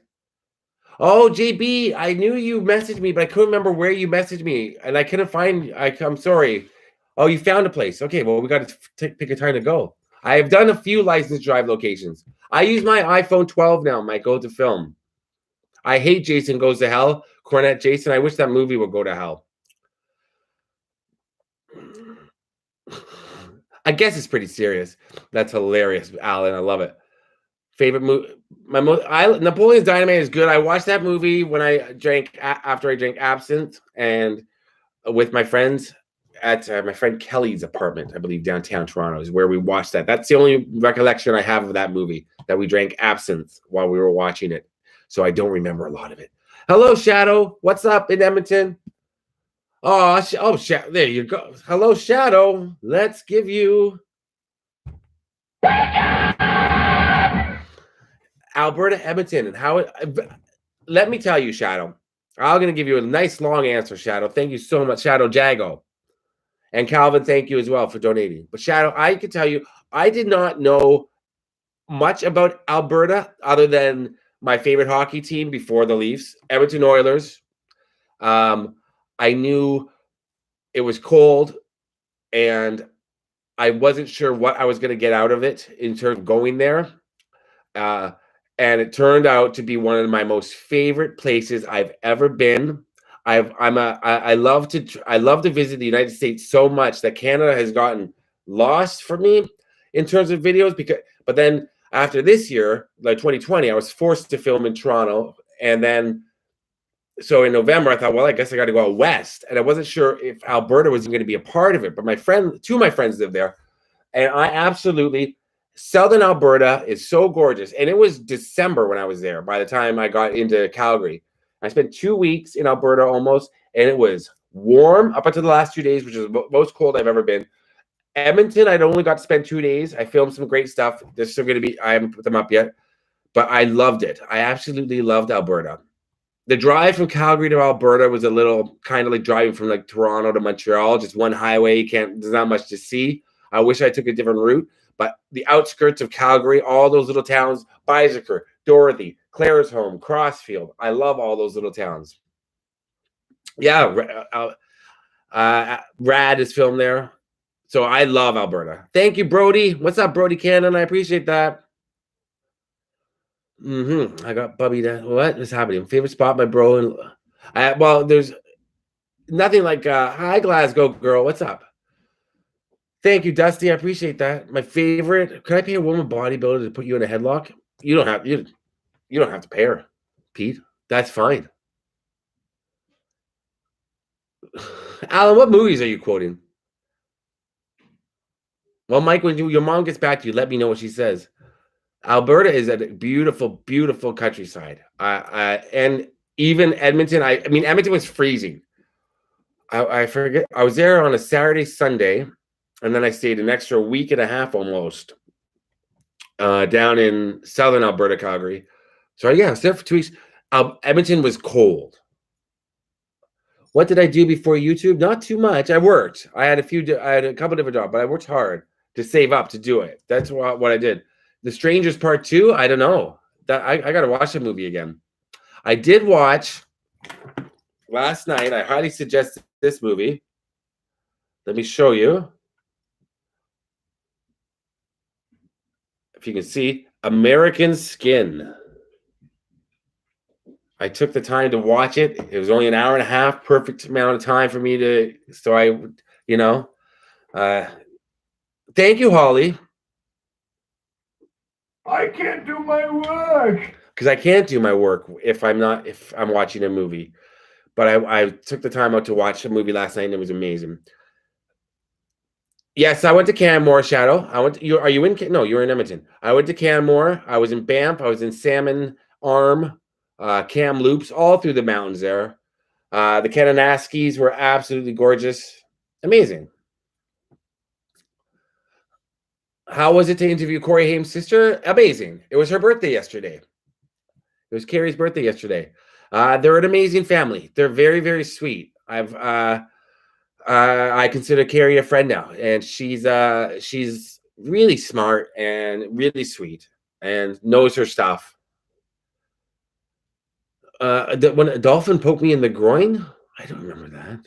Oh, JB, I knew you messaged me, but I couldn't remember where you messaged me, and I couldn't find. I'm sorry. Oh, you found a place. Okay, well, we got to pick a time to go. I have done a few license drive locations. I use my iPhone 12 now, Michael, to film. I hate Jason Goes to Hell. Cornette Jason, I wish that movie would go to hell. I guess it's pretty serious. That's hilarious, Alan. I love it. Favorite movie? Napoleon's Dynamite is good. I watched that movie when I drank after I drank absinthe and with my friends at my friend Kelly's apartment, I believe downtown Toronto is where we watched that. That's the only recollection I have of that movie, that we drank absinthe while we were watching it. So I don't remember a lot of it. Hello, Shadow. What's up in Edmonton? Oh, Shadow. There you go. Hello, Shadow. Let's give you Alberta, Edmonton, and how it. Let me tell you, Shadow. I'm going to give you a nice long answer, Shadow. Thank you so much, Shadow Jago. And Calvin, thank you as well for donating. But Shadow, I can tell you, I did not know much about Alberta other than my favorite hockey team before the Leafs, Edmonton Oilers. I knew it was cold, and I wasn't sure what I was going to get out of it in terms of going there. And it turned out to be one of my most favorite places I've ever been. I love to visit the United States so much that Canada has gotten lost for me in terms of videos but then after this year, like 2020, I was forced to film in Toronto, and then so in November I thought, well, I guess I got to go out west, and I wasn't sure if Alberta was going to be a part of it. But two of my friends live there, and I absolutely. Southern Alberta is so gorgeous, and it was December when I was there. By the time I got into Calgary, I spent 2 weeks in Alberta almost, and it was warm up until the last 2 days, which is the most cold I've ever been. Edmonton, I'd only got to spend 2 days. I filmed some great stuff. There's still going to be, I haven't put them up yet, but I loved it. I absolutely loved Alberta. The drive from Calgary to Alberta was a little kind of like driving from like Toronto to Montreal, just one highway. There's not much to see. I wish I took a different route. But the outskirts of Calgary, all those little towns, Bizaker, Dorothy, Claresholm, Crossfield. I love all those little towns. Yeah, Rad is filmed there. So I love Alberta. Thank you, Brody. What's up, Brody Cannon? I appreciate that. I got Bubby. What is happening? Favorite spot, my bro. Well, there's nothing like hi, Glasgow girl. What's up? Thank you, Dusty. I appreciate that. My favorite. Can I pay a woman bodybuilder to put you in a headlock? You don't have you don't have to pay her, Pete. That's fine. Alan, what movies are you quoting? Well, Mike, when your mom gets back to you, let me know what she says. Alberta is a beautiful, beautiful countryside. And even Edmonton. I mean, Edmonton was freezing. I forget. I was there on a Saturday, Sunday, and then I stayed an extra week and a half almost down in southern Alberta, Calgary. So yeah, I was there for 2 weeks. Edmonton was cold. What did I do before YouTube? Not too much. I worked. I had a couple different jobs, but I worked hard to save up to do it. That's what I did. The Strangers Part 2, I don't know. That I got to watch the movie again. I did watch last night. I highly suggest this movie. Let me show you. If you can see, American Skin. I took the time to watch it. It was only an hour and a half, perfect amount of time for me to, so I, thank you, Holly. I can't do my work. Because I can't do my work if I'm watching a movie. But I took the time out to watch a movie last night and it was amazing. Yes, I went to Canmore, Shadow. Are you in? No, you're in Edmonton. I went to Canmore. I was in Banff. I was in Salmon Arm, Kamloops, all through the mountains there. The Kananaskis were absolutely gorgeous. Amazing. How was it to interview Corey Haim's sister? Amazing. It was her birthday yesterday. It was Carrie's birthday yesterday. They're an amazing family. They're very, very sweet. I consider Carrie a friend now, and she's really smart and really sweet and knows her stuff. When a dolphin poked me in the groin, I don't remember that.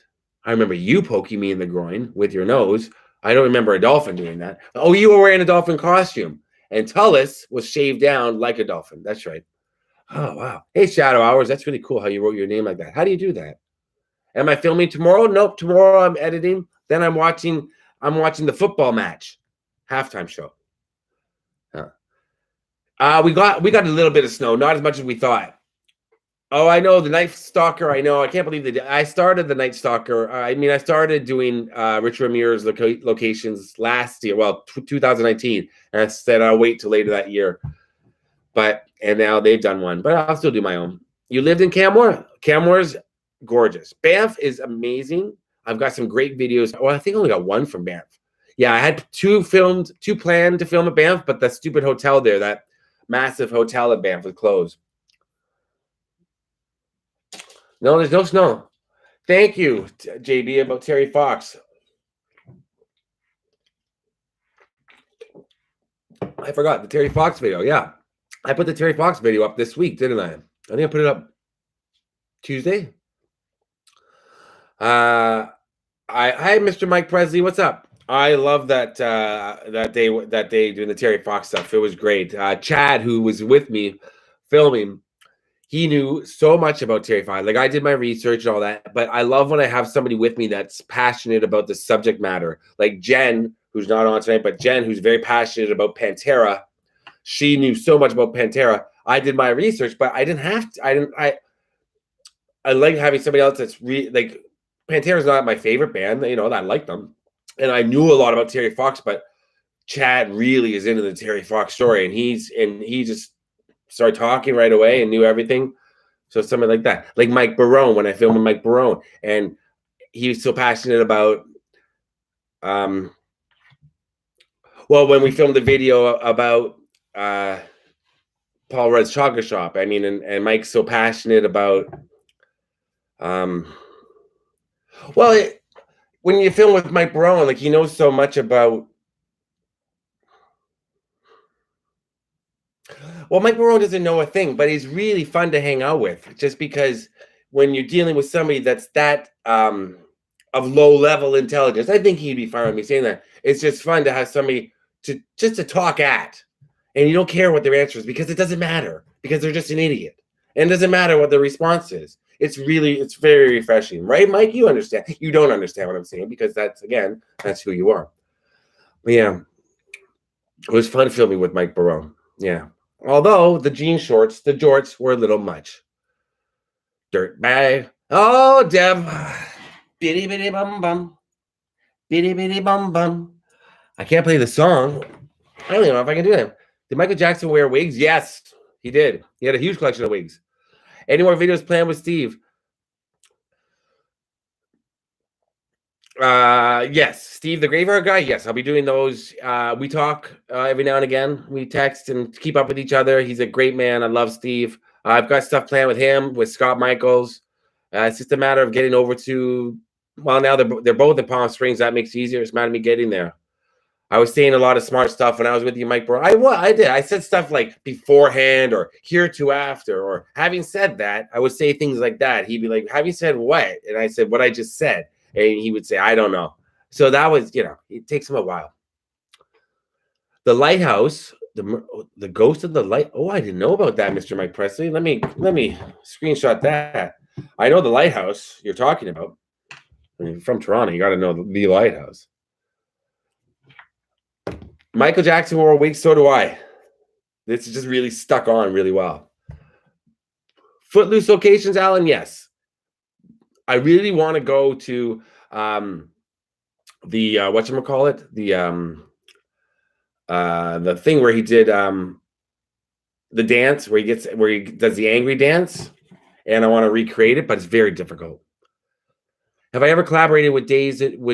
I remember you poking me in the groin with your nose. I don't remember a dolphin doing that. Oh, you were wearing a dolphin costume, and Tullis was shaved down like a dolphin. That's right. Oh, wow. Hey, Shadow Hours. That's really cool how you wrote your name like that. How do you do that? Am I filming tomorrow? Nope. Tomorrow I'm editing. Then I'm watching the football match, halftime show. We got a little bit of snow, not as much as we thought. Oh, I know the Night Stalker. I know. I can't believe that I started the Night Stalker. I started doing Rich Ramirez locations last year, 2019, and I said I'll wait till later that year. And now they've done one, but I'll still do my own. You lived in Canmore? Canmore's gorgeous. Banff is amazing. I've got some great videos. Well, I think I only got one from Banff. Yeah, I had two planned to film at Banff, but the stupid hotel there, that massive hotel at Banff was closed. No, there's no snow. Thank you, JB, about Terry Fox. I forgot the Terry Fox video. Yeah. I put the Terry Fox video up this week, didn't I? I think I put it up Tuesday. Hi, Mr. Mike Presley. What's up? I love that day doing the Terry Fox stuff. It was great. Chad, who was with me filming, he knew so much about Terry Fox. Like, I did my research and all that, but I love when I have somebody with me that's passionate about the subject matter. Like Jen, who's not on tonight, but Jen, who's very passionate about Pantera. She knew so much about Pantera. I did my research, but I didn't have to. I like having somebody else that's like, Pantera's not my favorite band. I like them. And I knew a lot about Terry Fox, but Chad really is into the Terry Fox story, and he just started talking right away and knew everything. So something like that. Like Mike Barone, when I filmed with Mike Barone, and he was so passionate about when we filmed the video about Paul Rudd's Chocolate Shop. And Mike's so passionate about when you film with Mike Barone, like, he knows so much about. Well, Mike Barone doesn't know a thing, but he's really fun to hang out with, just because when you're dealing with somebody that's that of low level intelligence, I think he'd be fine with me saying that. It's just fun to have somebody to talk at. And you don't care what their answer is, because it doesn't matter, because they're just an idiot. And it doesn't matter what the response is. It's very refreshing. Right, Mike? You understand. You don't understand what I'm saying, because that's who you are. Yeah. It was fun filming with Mike Barone. Yeah. Although the jean shorts, the jorts were a little much. Dirt bag. Oh, Deb. Bitty bitty bum bum. Bitty bitty bum bum. I can't play the song. I don't even know if I can do that. Did Michael Jackson wear wigs? Yes, he did. He had a huge collection of wigs. Any more videos planned with Steve? Yes. Steve the Graveyard Guy. Yes, I'll be doing those. We talk every now and again. We text and keep up with each other. He's a great man. I love Steve. I've got stuff planned with him, with Scott Michaels. It's just a matter of getting over to. Well, now they're both in Palm Springs. That makes it easier. It's a matter of me getting there. I was saying a lot of smart stuff when I was with you, Mike Bro. I did. I said stuff like beforehand or here to after, or having said that, I would say things like that. He'd be like, having said what? And I said, what I just said. And he would say, I don't know. So that was, it takes him a while. The lighthouse, the ghost of the light. Oh, I didn't know about that, Mr. Mike Presley. Let me screenshot that. I know the lighthouse you're talking about. I mean, from Toronto, you got to know the lighthouse. Michael Jackson wore a wig, so do I. This is just really stuck on really well. Footloose locations, Alan, yes. I really want to go to the whatchamacallit? The thing where he did the dance where he does the angry dance, and I want to recreate it, but it's very difficult. Have I ever collaborated with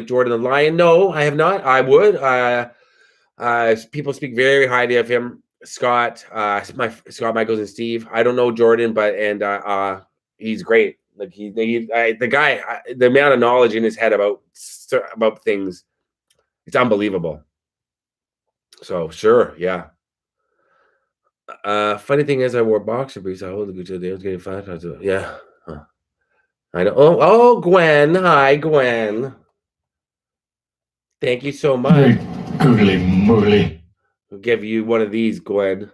Jordan the Lion? No, I have not. I would. People speak very highly of him. Scott Michaels and Steve. I don't know Jordan, but he's great. Like the amount of knowledge in his head about things, it's unbelievable. So sure, yeah. Funny thing is, I wore boxer briefs. I hold the Gucci. They was getting fat. Yeah. Huh. I know. Oh, Gwen. Hi, Gwen. Thank you so much. Googly moogly. I'll give you one of these, Gwen.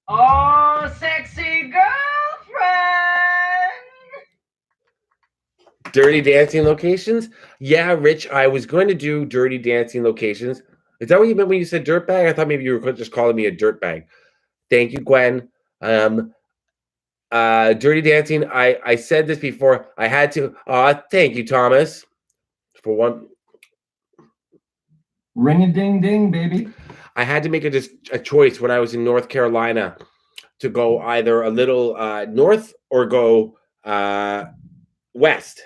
Oh, sexy girlfriend. Dirty Dancing locations? Yeah, Rich, I was going to do Dirty Dancing locations. Is that what you meant when you said dirtbag? I thought maybe you were just calling me a dirtbag. Thank you, Gwen. Dirty Dancing, I said this before. I had to. Thank you, Thomas, for one. Ring-a-ding-ding, baby. I had to make a choice when I was in North Carolina to go either a little north or go west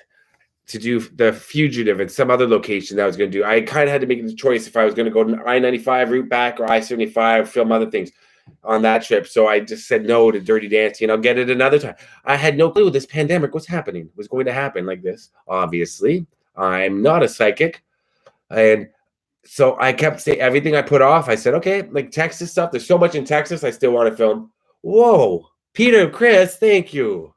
to do The Fugitive and some other location that I was going to do. I kind of had to make the choice if I was going to go to I-95 route back or I-75, film other things on that trip. So I just said no to Dirty Dancing. I'll get it another time. I had no clue this pandemic was going to happen like this. Obviously, I'm not a psychic. And so I kept saying everything I put off. I said, okay, like Texas stuff. There's so much in Texas I still want to film. Whoa, Peter, Chris, thank you.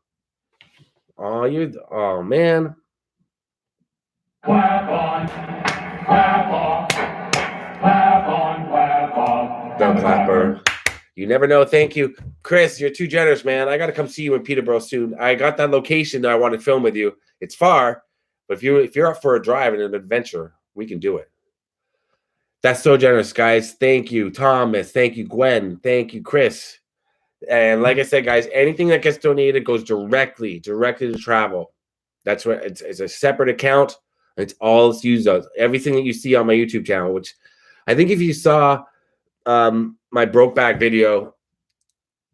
Oh man. Clap on, clap on, clap on, clap on. Don't clapper. You never know. Thank you, Chris. You're too generous, man. I got to come see you in Peterborough soon. I got that location that I want to film with you. It's far, but if you're up for a drive and an adventure, we can do it. That's so generous, guys. Thank you, Thomas. Thank you, Gwen. Thank you, Chris. And like I said, guys, anything that gets donated goes directly to travel. That's what it's a separate account. It's all it's used on. Everything that you see on my YouTube channel, which I think if you saw my Brokeback video,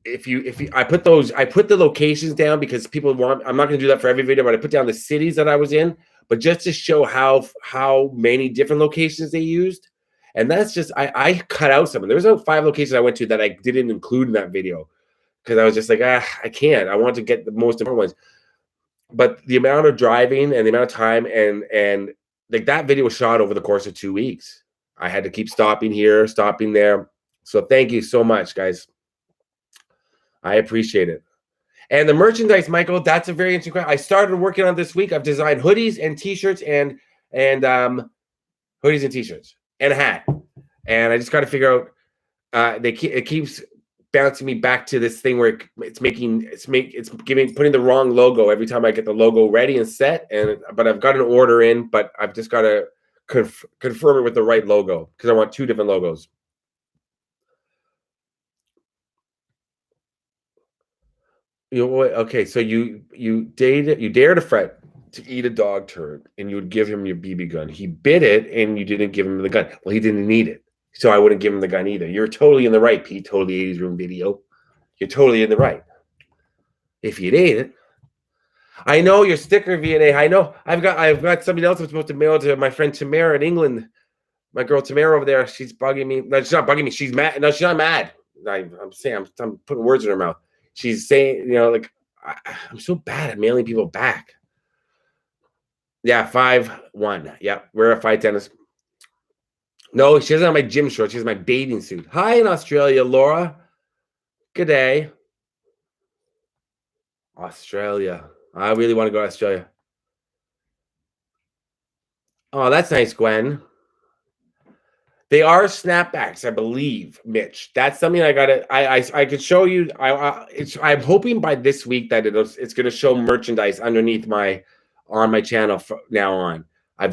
if you I put the locations down because people want. I'm not going to do that for every video, but I put down the cities that I was in, but just to show how many different locations they used. And that's just I cut out some. There was about 5 locations I went to that I didn't include in that video because I was just like, I can't. I want to get the most important ones. But the amount of driving and the amount of time and like that video was shot over the course of 2 weeks. I had to keep stopping here, stopping there. So thank you so much, guys. I appreciate it. And the merchandise, Michael, that's a very interesting question. I started working on this week. I've designed hoodies and t-shirts and hoodies and t-shirts and a hat. And I just got to figure out it keeps bouncing me back to this thing where it's putting the wrong logo every time I get the logo ready and set. But I've got an order in, but I've just got to confirm it with the right logo because I want 2 different logos. You know what? Okay, so you dared a friend to eat a dog turd, and you would give him your BB gun. He bit it, and you didn't give him the gun. Well, he didn't need it, so I wouldn't give him the gun either. You're totally in the right, Pete. Totally 80s room video. You're totally in the right. If you'd ate it, I know your sticker VNA. I know I've got somebody else I'm supposed to mail to my friend Tamara in England. My girl Tamara over there. She's bugging me. No, she's not bugging me. She's mad. No, she's not mad. I'm saying I'm putting words in her mouth. She's saying, like, I'm so bad at mailing people back. Yeah, 5'1". Yeah, we're at 5 tennis. No, she doesn't have my gym shorts. She has my bathing suit. Hi in Australia, Laura. Good day. Australia. I really want to go to Australia. Oh, that's nice, Gwen. They are snapbacks, I believe, Mitch. That's something I gotta. I could show you. I'm hoping by this week that it's gonna show merchandise underneath on my channel from now on. I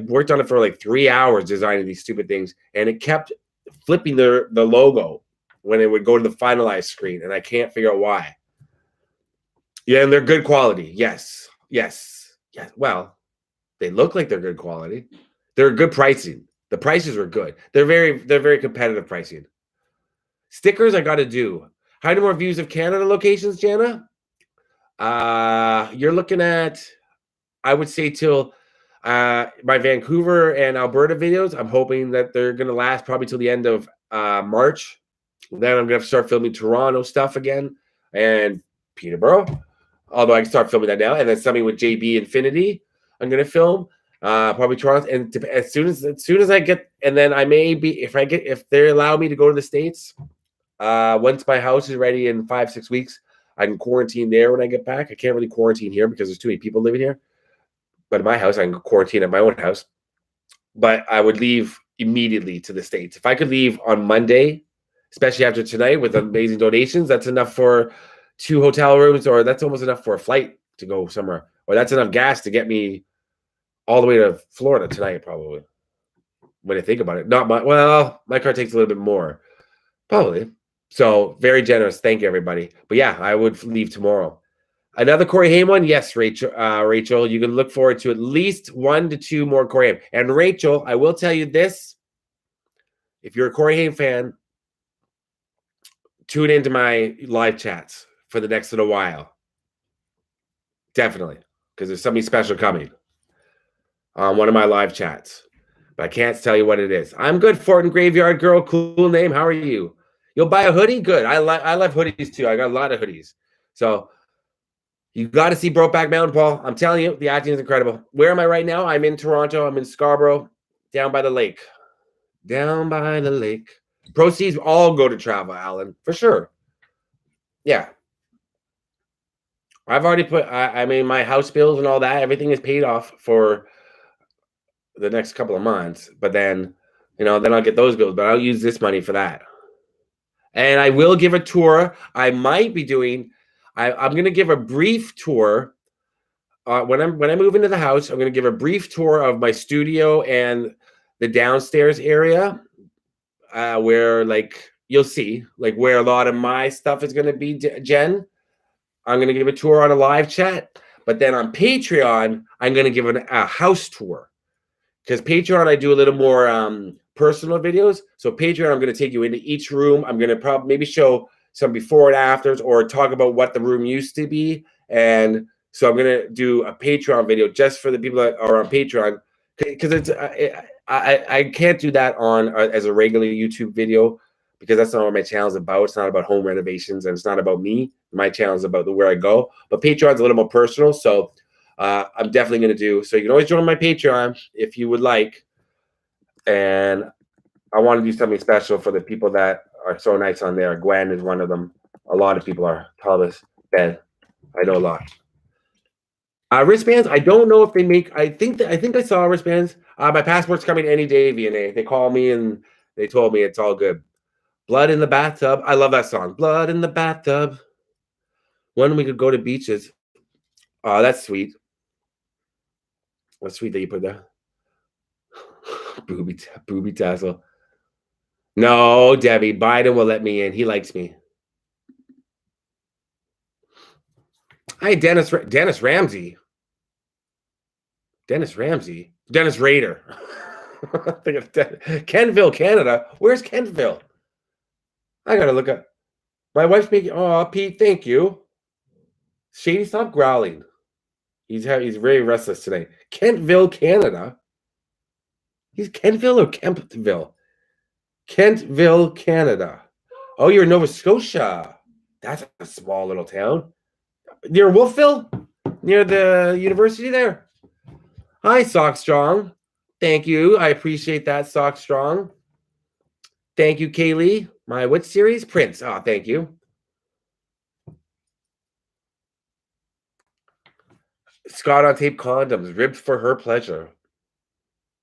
worked on it for like 3 hours designing these stupid things, and it kept flipping the logo when it would go to the finalized screen, and I can't figure out why. Yeah, and they're good quality. Yes. Well, they look like they're good quality. They're good pricing. The prices were good. They're very competitive pricing. Stickers I got to do. How many more views of Canada locations, Jana? You're looking at, I would say, till my Vancouver and Alberta videos. I'm hoping that they're going to last probably till the end of March. Then I'm going to start filming Toronto stuff again and Peterborough. Although I can start filming that now. And then something with JB Infinity I'm going to film. Probably Toronto, and as soon as I get, and then I may be if they allow me to go to the States, once my house is ready in 5-6 weeks, I can quarantine there when I get back. I can't really quarantine here because there's too many people living here. But in my house, I can quarantine at my own house. But I would leave immediately to the States. If I could leave on Monday, especially after tonight with amazing donations, that's enough for 2 hotel rooms, or that's almost enough for a flight to go somewhere, or that's enough gas to get me all the way to Florida tonight, probably. When I think about it, not my. Well, my car takes a little bit more, probably. So very generous. Thank you, everybody. But yeah, I would leave tomorrow. Another Corey Haim one, yes, Rachel. Rachel, you can look forward to at least 1 to 2 more Corey Haim. And Rachel, I will tell you this: if you're a Corey Haim fan, tune into my live chats for the next little while. Definitely, because there's something special coming on one of my live chats. But I can't tell you what it is. I'm good, Fortin Graveyard Girl. Cool name. How are you? You'll buy a hoodie? Good. I love hoodies too. I got a lot of hoodies. So you got to see Brokeback Mountain, Paul. I'm telling you, the acting is incredible. Where am I right now? I'm in Toronto. I'm in Scarborough, down by the lake. Down by the lake. Proceeds all go to travel, Alan, for sure. Yeah. I've already put, I mean, my house bills and all that, everything is paid off for the next couple of months. But then, then I'll get those bills, but I'll use this money for that. And I will give a tour. I might be doing, I'm going to give a brief tour. When I move into the house, I'm going to give a brief tour of my studio and the downstairs area, where, like, you'll see, like, where a lot of my stuff is going to be, Jen. I'm going to give a tour on a live chat. But then on Patreon, I'm going to give a house tour. Because Patreon, I do a little more personal videos. So Patreon, I'm going to take you into each room. I'm going to probably maybe show some before and afters, or talk about what the room used to be. And so I'm going to do a Patreon video just for the people that are on Patreon. Because it's I can't do that on as a regular YouTube video, because that's not what my channel is about. It's not about home renovations, and it's not about me. My channel is about where I go. But Patreon's a little more personal, so I'm definitely going to do. So you can always join my Patreon if you would like. And I want to do something special for the people that are so nice on there. Gwen is one of them. A lot of people are. Thomas, Ben, I know a lot. Wristbands, I don't know if they make. I think I saw wristbands. My passport's coming any day, VNA. They call me and they told me it's all good. Blood in the Bathtub. I love that song. Blood in the Bathtub. When we could go to beaches. Oh, that's sweet. That's sweet that you put that. booby tassel. No, Debbie, Biden will let me in. He likes me. Hi, Dennis Ramsey. Dennis Rader. Kentville, Canada. Where's Kentville? I gotta look up. My wife's making. Oh, Pete, thank you. Shady, stop growling. He's very restless today. Kentville, Canada. He's Kentville or Kemptville? Kentville, Canada. Oh, you're in Nova Scotia. That's a small little town. Near Wolfville? Near the university there? Hi, Sock Strong. Thank you. I appreciate that, Sock Strong. Thank you, Kaylee. My what series? Prince. Oh, thank you. Scott on tape condoms, ribbed for her pleasure.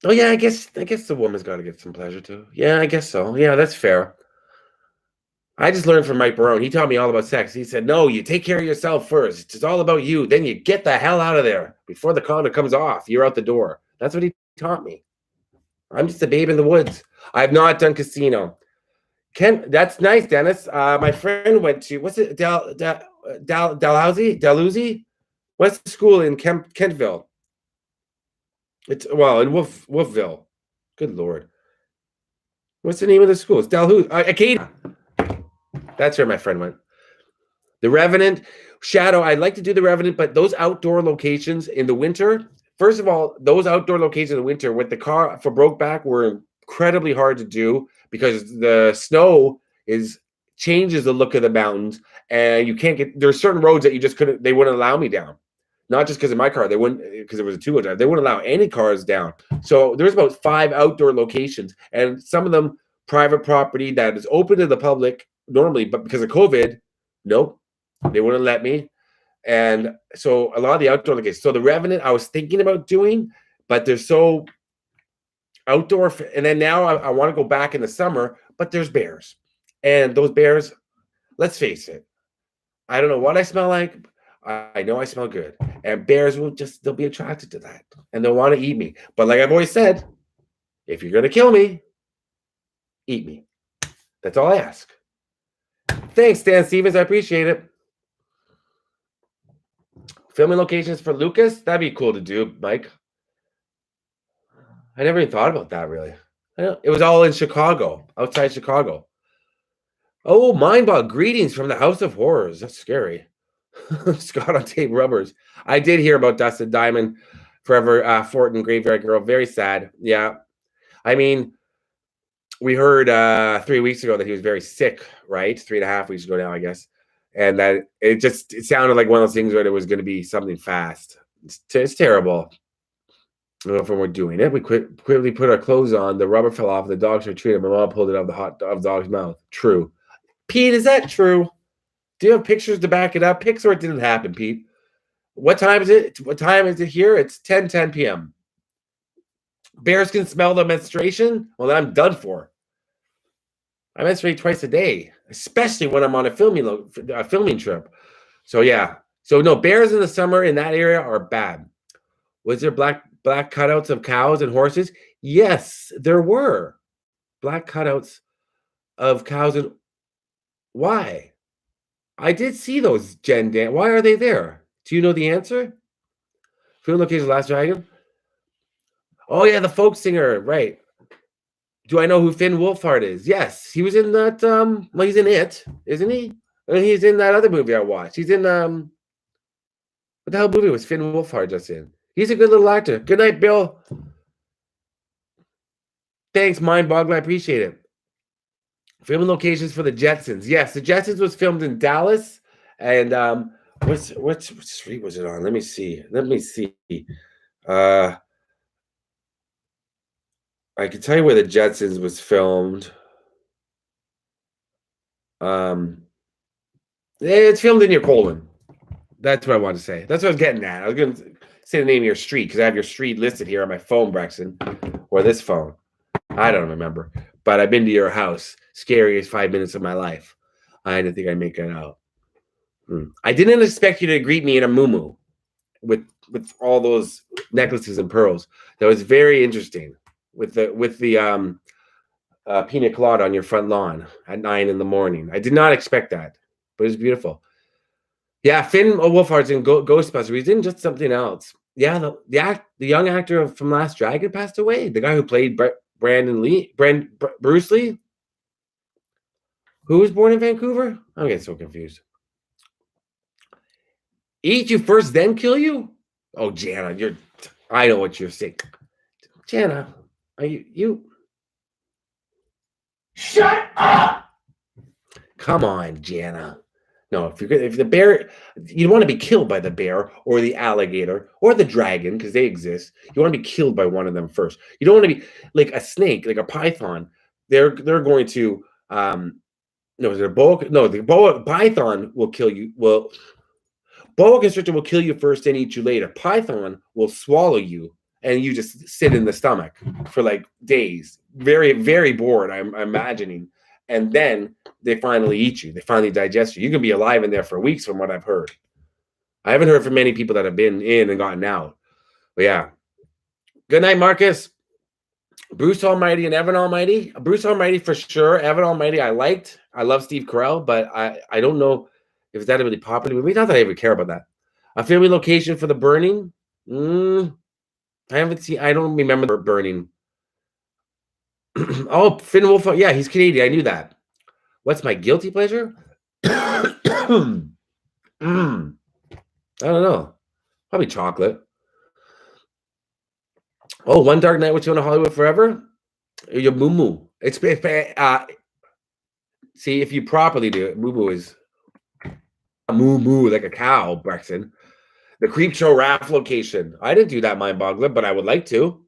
Oh yeah, I guess the woman's got to get some pleasure too. Yeah, I guess so. Yeah, that's fair. I just learned from Mike Barone. He taught me all about sex. He said, no, you take care of yourself first. It's all about you. Then you get the hell out of there before the condom comes off. You're out the door. That's what he taught me. I'm just a babe in the woods. I've not done casino. That's nice, Dennis. My friend went to, what's it, Dalhousie? What's the school in Kentville? It's, well, in Wolfville. Good Lord. What's the name of the school? It's Dalhousie. Acadia. That's where my friend went. The Revenant. Shadow, I'd like to do The Revenant, but those outdoor locations in the winter, first of all, those outdoor locations in the winter with the car for Brokeback were incredibly hard to do because the snow changes the look of the mountains, and you can't get, there's certain roads that you just couldn't, they wouldn't allow me down. Not just because of my car, they wouldn't, because it was a two-wheel drive, they wouldn't allow any cars down. So there's about 5 outdoor locations, and some of them private property that is open to the public normally, but because of COVID, nope, they wouldn't let me. And so a lot of the outdoor locations. So the Revenant, I was thinking about doing, but they're so outdoor. And then now I want to go back in the summer, but there's bears. And those bears, let's face it, I don't know what I smell like. I know I smell good. And bears will they'll be attracted to that. And they'll want to eat me. But like I've always said, if you're going to kill me, eat me. That's all I ask. Thanks, Dan Stevens. I appreciate it. Filming locations for Lucas? That'd be cool to do, Mike. I never even thought about that, really. It was all in Chicago, outside Chicago. Oh, Mindbug. Greetings from the House of Horrors. That's scary. Scott on tape rubbers. I did hear about Dustin Diamond, Forever Fort and Graveyard Girl. Very sad. Yeah. I mean, we heard 3 weeks ago that he was very sick, right? 3.5 weeks ago now, I guess. And that it sounded like one of those things where it was going to be something fast. It's terrible. I don't know if we're doing it. We quickly put our clothes on. The rubber fell off. The dogs were treated. My mom pulled it out of the hot dog's mouth. True. Pete, is that true? Do you have pictures to back it up? Pics or it didn't happen, Pete? What time is it? What time is it here? It's 10 p.m. Bears can smell the menstruation? Well, I'm done for. I menstruate twice a day, especially when I'm on a filming trip. So, yeah. So, no, bears in the summer in that area are bad. Was there black cutouts of cows and horses? Yes, there were black cutouts of cows. And why? I did see those, Jen Dan. Why are they there? Do you know the answer? Film location, Last Dragon. Oh yeah, the folk singer, right? Do I know who Finn Wolfhard is? Yes, he was in that. Well, he's in It, isn't he? And he's in that other movie I watched. He's in what the hell movie was Finn Wolfhard just in? He's a good little actor. Good night, Bill. Thanks, Mindboggle. I appreciate it. Filming locations for the Jetsons. Yes, the Jetsons was filmed in Dallas. And what street was it on? Let me see. I can tell you where the Jetsons was filmed. It's filmed in your Colwyn. That's what I wanted to say. That's what I was getting at. I was going to say the name of your street because I have your street listed here on my phone, Braxton, or this phone. I don't remember, but I've been to your house. Scariest 5 minutes of my life. I didn't think I'd make it out. I didn't expect you to greet me in a muumuu with all those necklaces and pearls. That was very interesting. with the pina colada on your front lawn at 9 in the morning. I did not expect that, but it was beautiful. Yeah, Finn Wolfhard's in Ghostbusters. He's in just something else. Yeah, the young actor from Last Dragon passed away. The guy who played Bruce Lee, who was born in Vancouver. I'm getting so confused. Eat you first, then kill you? Oh, Jana, I know what you're saying. Jana, are you? Shut up! Come on, Jana. No, if the bear, you want to be killed by the bear or the alligator or the dragon because they exist. You want to be killed by one of them first. You don't want to be like a snake, like a python. They're going to no, is it a boa? No, the boa python will kill you. Well, boa constrictor will kill you first and eat you later. Python will swallow you and you just sit in the stomach for like days. Very, very bored, I'm imagining. And then they finally eat you. They finally digest you. You can be alive in there for weeks from what I've heard. I haven't heard from many people that have been in and gotten out. But yeah. Good night, Marcus. Bruce Almighty and Evan Almighty. Bruce Almighty for sure. Evan Almighty I liked. I love Steve Carell, but I don't know if it's that really popular movie. Not that I even care about that. A filming location for The Burning. I haven't seen. I don't remember Burning. Oh, Finn Wolfhard. Yeah, he's Canadian. I knew that. What's my guilty pleasure? I don't know. Probably chocolate. Oh, One Dark Night with You in Hollywood Forever. Your moo. It's see if you properly do it. Moo is a moo like a cow, Brexton. The Creep Show raft location. I didn't do that, mind boggler, but I would like to.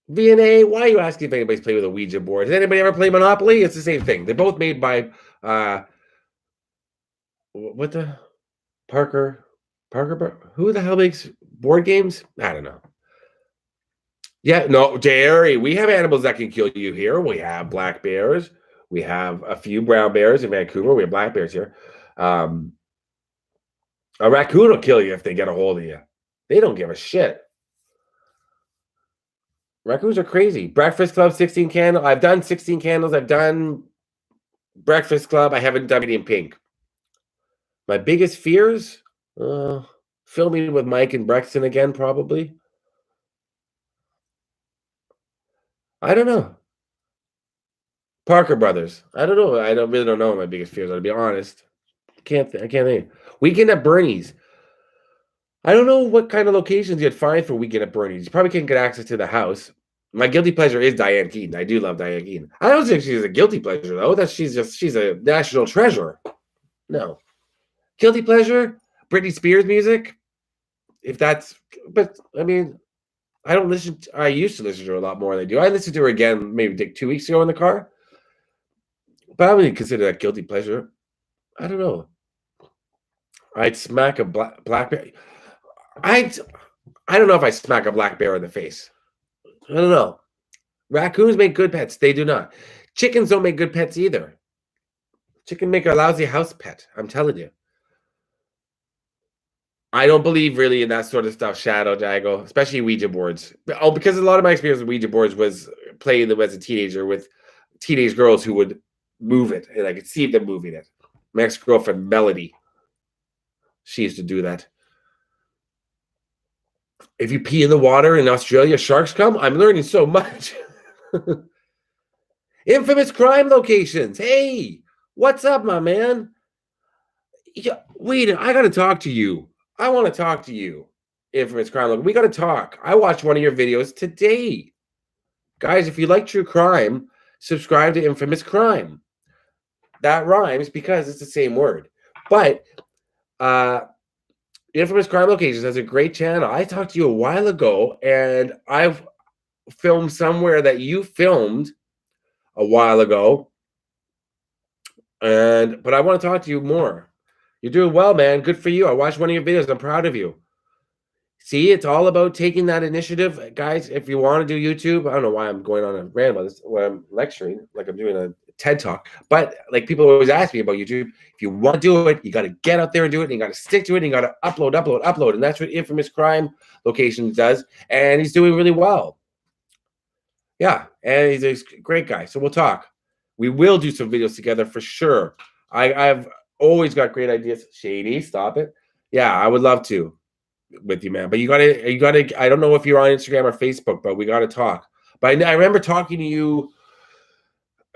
VNA, why are you asking if anybody's played with a Ouija board? Has anybody ever played Monopoly? It's the same thing. They're both made by what the Parker? Who the hell makes board games? I don't know. Yeah, no, Jerry, we have animals that can kill you here. We have black bears. We have a few brown bears in Vancouver. We have black bears here. A raccoon will kill you if they get a hold of you. They don't give a shit. Raccoons are crazy. Breakfast Club, 16 candles. I've done 16 candles. I've done Breakfast Club. I haven't done it in pink. My biggest fears? Filming with Mike and Brexton again, probably. I don't know. Parker Brothers. I don't know. I really don't know what my biggest fears are, to be honest. I can't think. Weekend at Bernie's. I don't know what kind of locations you'd find for Weekend at Bernie's. You probably can't get access to the house. My guilty pleasure is Diane Keaton. I do love Diane Keaton. I don't think she's a guilty pleasure, though. She's a national treasure. No. Guilty pleasure? Britney Spears music? But I mean, I used to listen to her a lot more than I do. I listened to her again maybe 2 weeks ago in the car. But I wouldn't consider that guilty pleasure. I don't know. I'd smack a black bear. I don't know if I smack a black bear in the face. I don't know. Raccoons make good pets. They do not. Chickens don't make good pets either. Chicken make a lousy house pet. I'm telling you. I don't believe really in that sort of stuff, Shadow Jago, especially Ouija boards. Oh, because a lot of my experience with Ouija boards was playing them as a teenager with teenage girls who would move it, and I could see them moving it. My ex-girlfriend, Melody, she used to do that. If you pee in the water in Australia, sharks come? I'm learning so much. Infamous crime locations. Hey, what's up, my man? Yeah, wait, I got to talk to you. I want to talk to you. Infamous crime location. We got to talk. I watched one of your videos today. Guys, if you like true crime, subscribe to Infamous Crime. That rhymes because it's the same word. But Infamous Crime Locations has a great channel. I talked to you a while ago, and I've filmed somewhere that you filmed a while ago. But I want to talk to you more. You're doing well, man. Good for you. I watched one of your videos. I'm proud of you. See, it's all about taking that initiative. Guys, if you want to do YouTube, I don't know why I'm going on a rant about this, where I'm lecturing, like I'm doing a TED Talk. But like people always ask me about YouTube, if you want to do it, you got to get out there and do it. And you got to stick to it. And you got to upload. And that's what Infamous Crime Locations does. And he's doing really well. Yeah. And he's a great guy. So we'll talk. We will do some videos together for sure. I've always got great ideas. Shady, stop it. Yeah, I would love to with you, man. But you gotta, I don't know if you're on Instagram or Facebook, but we got to talk. But I remember talking to you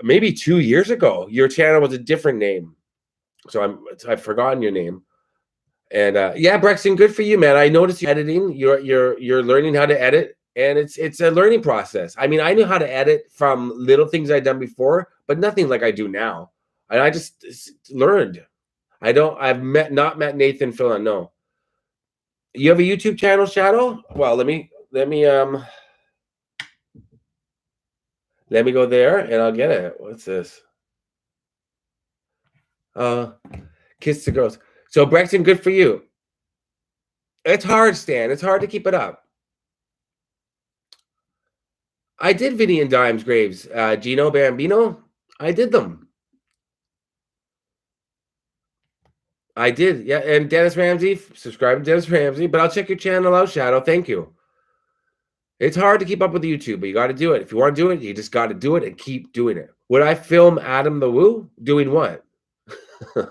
maybe 2 years ago. Your channel was a different name, so I've forgotten your name. And yeah, Brexton, good for you, man. I noticed you editing. You're learning how to edit, and it's a learning process. I mean, I knew how to edit from little things I'd done before, but nothing like I do now. And I just learned. I've not met Nathan Fillion. No. You have a YouTube channel, Shadow? Well, let me go there and I'll get it. What's this? Kiss the girls. So Brexton, good for you. It's hard, Stan. It's hard to keep it up. I did Vinny and Dime's graves. Gino Bambino, I did them. I did, yeah. And Dennis Ramsey, subscribe to Dennis Ramsey. But I'll check your channel out, Shadow. Thank you. It's hard to keep up with YouTube, but you got to do it. If you want to do it, you just got to do it and keep doing it. Would I film Adam the Woo doing what?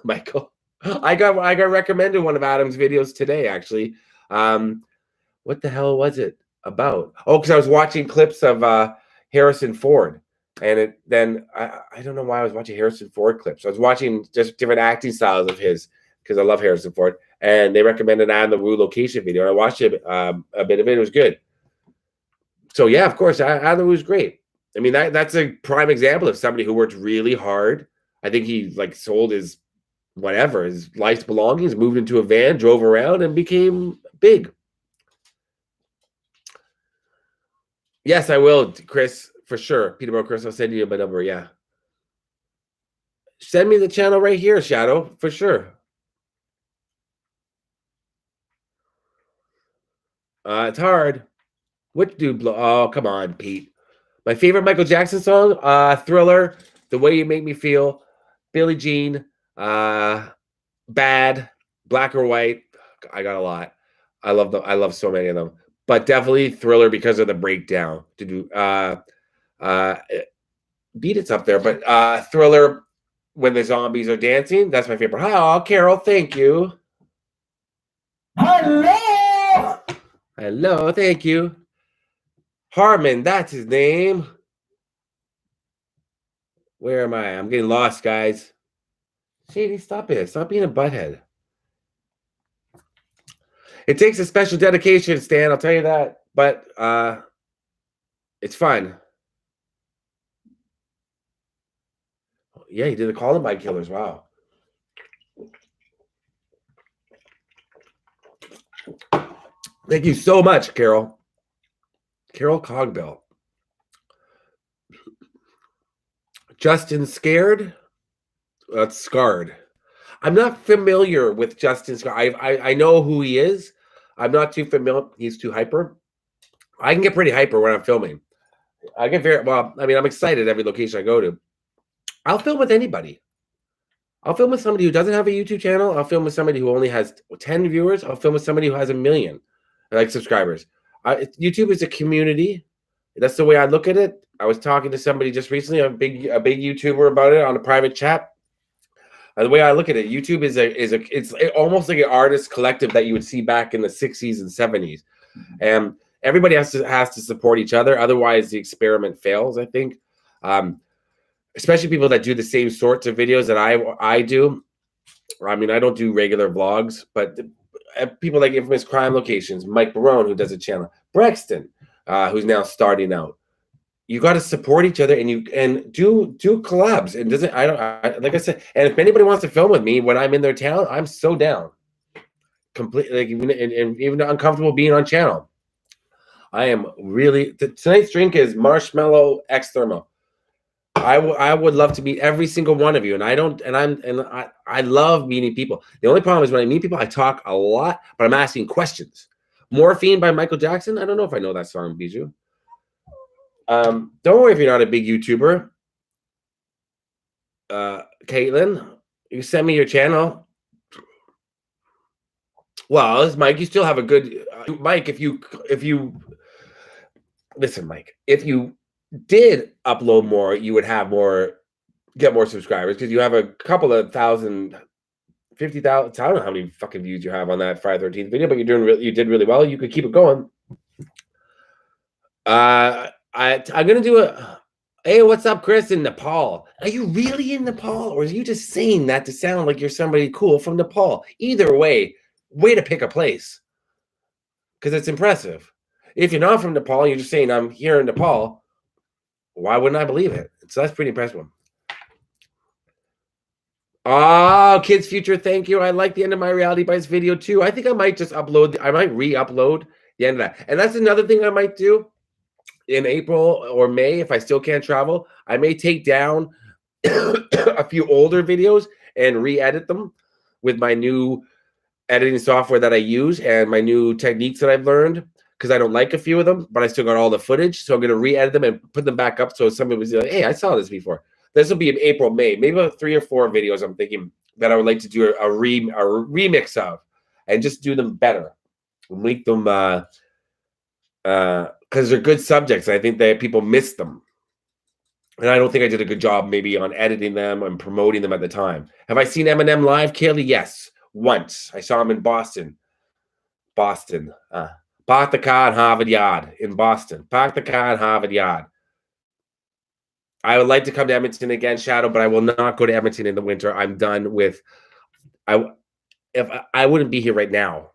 Michael, I got recommended one of Adam's videos today, actually. What the hell was it about? Oh, because I was watching clips of Harrison Ford. And then I don't know why I was watching Harrison Ford clips. I was watching just different acting styles of his because I love Harrison Ford. And they recommended Adam the Woo location video. And I watched it, a bit of it. It was good. So, yeah, of course, Adam the Woo is great. I mean, that's a prime example of somebody who worked really hard. I think he like sold his life's belongings, moved into a van, drove around, and became big. Yes, I will, Chris, for sure. Peterborough, Chris, I'll send you my number. Yeah. Send me the channel right here, Shadow, for sure. It's hard. Which dude blow? Oh, come on, Pete. My favorite Michael Jackson song, Thriller, The Way You Make Me Feel, Billie Jean, Bad, Black or White. I got a lot. I love them. I love so many of them. But definitely Thriller because of the breakdown. To do Beat It's up there, but Thriller when the zombies are dancing. That's my favorite. Oh, Carol, thank you. Hello! Hello, thank you. Harmon, that's his name. Where am I? I'm getting lost, guys. Shady, stop it. Stop being a butthead. It takes a special dedication, Stan, I'll tell you that. But it's fun. Yeah, he did the Columbine Killers. Wow. Thank you so much, Carol. Carol Cogbell. Justin Scared? That's Scarred. I'm not familiar with Justin Scared. I know who he is. I'm not too familiar. He's too hyper. I can get pretty hyper when I'm filming. I get very, well, I mean, I'm excited every location I go to. I'll film with anybody. I'll film with somebody who doesn't have a YouTube channel. I'll film with somebody who only has 10 viewers. I'll film with somebody who has 1 million like subscribers. YouTube is a community. That's the way I look at it. I was talking to somebody just recently, a big YouTuber, about it on a private chat. The way I look at it, YouTube is it's almost like an artist collective that you would see back in the 60s and 70s, and everybody has to support each other. Otherwise, the experiment fails. I think, especially people that do the same sorts of videos that I do. I mean, I don't do regular vlogs, but people like Infamous Crime Locations, Mike Barone, who does a channel, Brexton, who's now starting out. You got to support each other and do collabs. And like I said, and if anybody wants to film with me when I'm in their town, I'm so down. Completely, like even uncomfortable being on channel. I am really. Tonight's drink is marshmallow X Thermo. I would love to meet every single one of you, and I love meeting people. The only problem is when I meet people, I talk a lot, but I'm asking questions. Morphine by Michael Jackson. I don't know if I know that song, Bijou. Don't worry if you're not a big YouTuber. Caitlin, you send me your channel. Well, it's Mike, you still have a good Mike. If you listen, Mike, if you did upload more, you would have get more subscribers because you have a couple of thousand, 50,000. I don't know how many fucking views you have on that Friday 13th video, but you did really well. You could keep it going. I'm gonna do a. Hey, what's up, Chris in Nepal? Are you really in Nepal, or are you just saying that to sound like you're somebody cool from Nepal? Either way to pick a place, because it's impressive. If you're not from Nepal and you're just saying I'm here in Nepal, why wouldn't I believe it? So that's pretty impressive. Oh, Kids Future, thank you. I like the end of my Reality Bites video too. I think I might just I might re-upload the end of that. And that's another thing I might do in April or May if I still can't travel. I may take down a few older videos and re-edit them with my new editing software that I use and my new techniques that I've learned, because I don't like a few of them, but I still got all the footage. So I'm going to re-edit them and put them back up so somebody was like, hey, I saw this before. This will be in April, May, maybe about 3 or 4 videos I'm thinking that I would like to do a remix of and just do them better. Make them because they're good subjects. I think that people miss them. And I don't think I did a good job maybe on editing them and promoting them at the time. Have I seen Eminem live, Kaylee? Yes, once. I saw him in Boston. Park the car in Harvard Yard in Boston. Park the car in Harvard Yard. I would like to come to Edmonton again, Shadow, but I will not go to Edmonton in the winter. I'm done with. If I wouldn't be here right now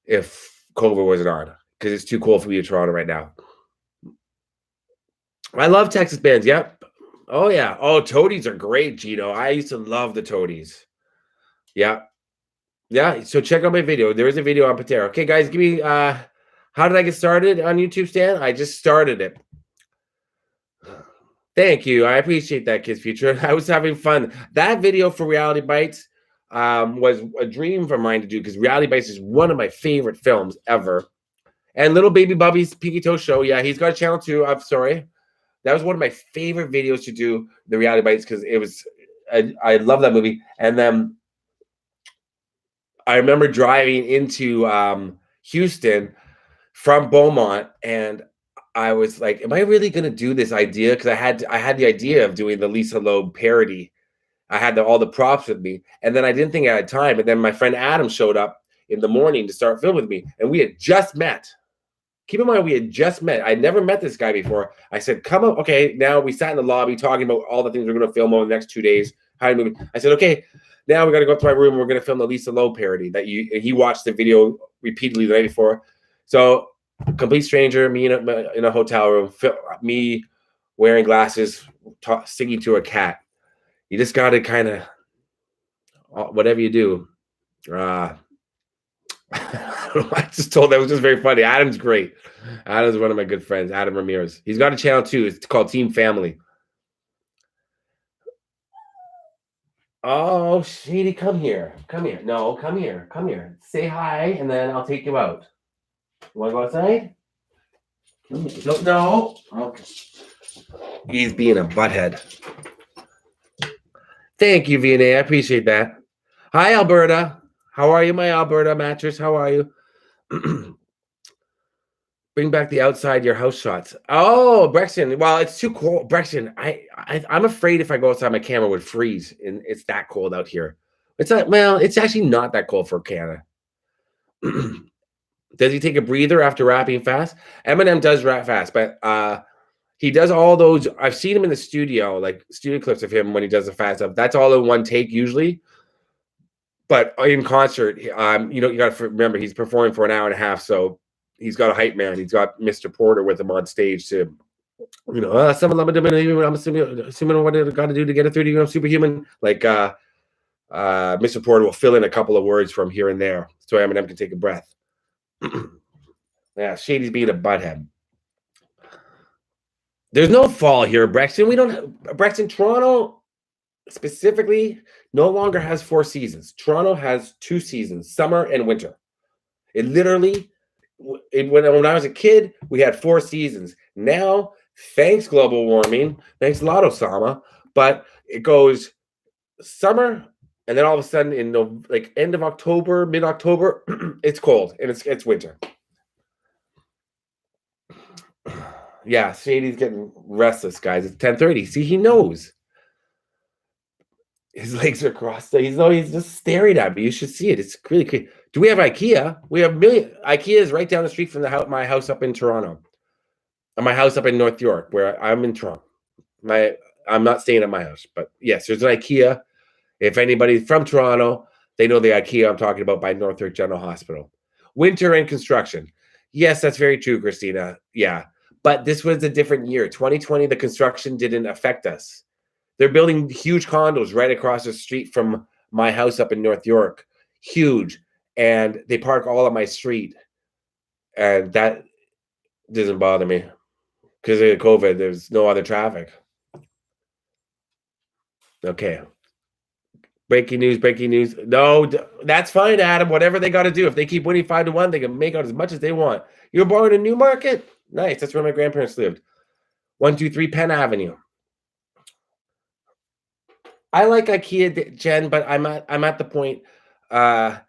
if COVID wasn't on, because it's too cold for me in Toronto right now. I love Texas bands. Yep. Oh yeah. Oh, Toadies are great, Gino. I used to love the Toadies. Yeah. Yeah. So check out my video. There is a video on Patera. Okay, guys, give me. How did I get started on YouTube, Stan? I just started it. Thank you. I appreciate that, Kids Future. I was having fun. That video for Reality Bites was a dream of mine to do because Reality Bites is one of my favorite films ever. And Little Baby Bubby's Pinky Toe Show. Yeah, he's got a channel too. I'm sorry. That was one of my favorite videos to do, the Reality Bites, because it was, I love that movie. And then I remember driving into Houston from Beaumont, and I was like, am I really going to do this idea? Because I had the idea of doing the Lisa Loeb parody. I had all the props with me, and then I didn't think I had time. And then my friend Adam showed up in the morning to start filming with me, and we had just met. Keep in mind, we had just met. I'd never met this guy before. I said, come up. Okay, now we sat in the lobby talking about all the things we're going to film over the next 2 days. How to movie. I said, okay, now we got to go up to my room. We're going to film the Lisa Loeb parody that he watched the video repeatedly the night before. So complete stranger, me in a hotel room, me wearing glasses, singing to a cat. You just got to kind of, whatever you do. I just told that it was just very funny. Adam's great. Adam's one of my good friends, Adam Ramirez. He's got a channel too. It's called Team Family. Oh, Shady, come here. Come here. No, come here. Come here. Say hi, and then I'll take you out. You want to go outside? No. Okay. He's being a butthead. Thank you, VNA. I appreciate that. Hi, Alberta. How are you, my Alberta mattress? How are you? Bring back the outside your house shots. Oh, Brexton. Well, it's too cold. Brexton, I'm afraid if I go outside, my camera would freeze, and it's that cold out here. It's not. Well, it's actually not that cold for Canada. Does he take a breather after rapping fast? Eminem does rap fast, but he does all those. I've seen him in the studio, like studio clips of him when he does the fast stuff. That's all in one take usually. But in concert, you got to remember he's performing for an hour and a half, so he's got a hype man. He's got Mr. Porter with him on stage to, I'm assuming what it got to do to get it through to superhuman. Like Mr. Porter will fill in a couple of words from here and there, so Eminem can take a breath. Yeah, Shady's being a butthead. There's no fall here, Brexton. We don't have Brexton. Toronto specifically no longer has 4 seasons. Toronto has 2 seasons, summer and winter. It literally, when I was a kid, we had 4 seasons. Now, thanks global warming, thanks Lotto Sama, but it goes summer, and then all of a sudden in the like end of October, mid-October, it's cold and it's winter. Yeah, Shady's getting restless, guys. It's 10:30. See, he knows. His legs are crossed. He's just staring at me. You should see it. It's really crazy. Do we have IKEA? We have IKEA is right down the street from my house up in Toronto. And my house up in North York, where I'm in Toronto. I'm not staying at my house, but yes, there's an IKEA. If anybody's from Toronto, they know the IKEA I'm talking about by North York General Hospital. Winter and construction. Yes, that's very true, Christina. Yeah. But this was a different year. 2020, the construction didn't affect us. They're building huge condos right across the street from my house up in North York. Huge. And they park all on my street. And that doesn't bother me. Because of COVID, there's no other traffic. Okay. Breaking news. No, that's fine, Adam. Whatever they got to do. If they keep winning 5-1, they can make out as much as they want. You're born in Newmarket? Nice. That's where my grandparents lived. 123 Penn Avenue. I like IKEA, Jen, but I'm at the point. I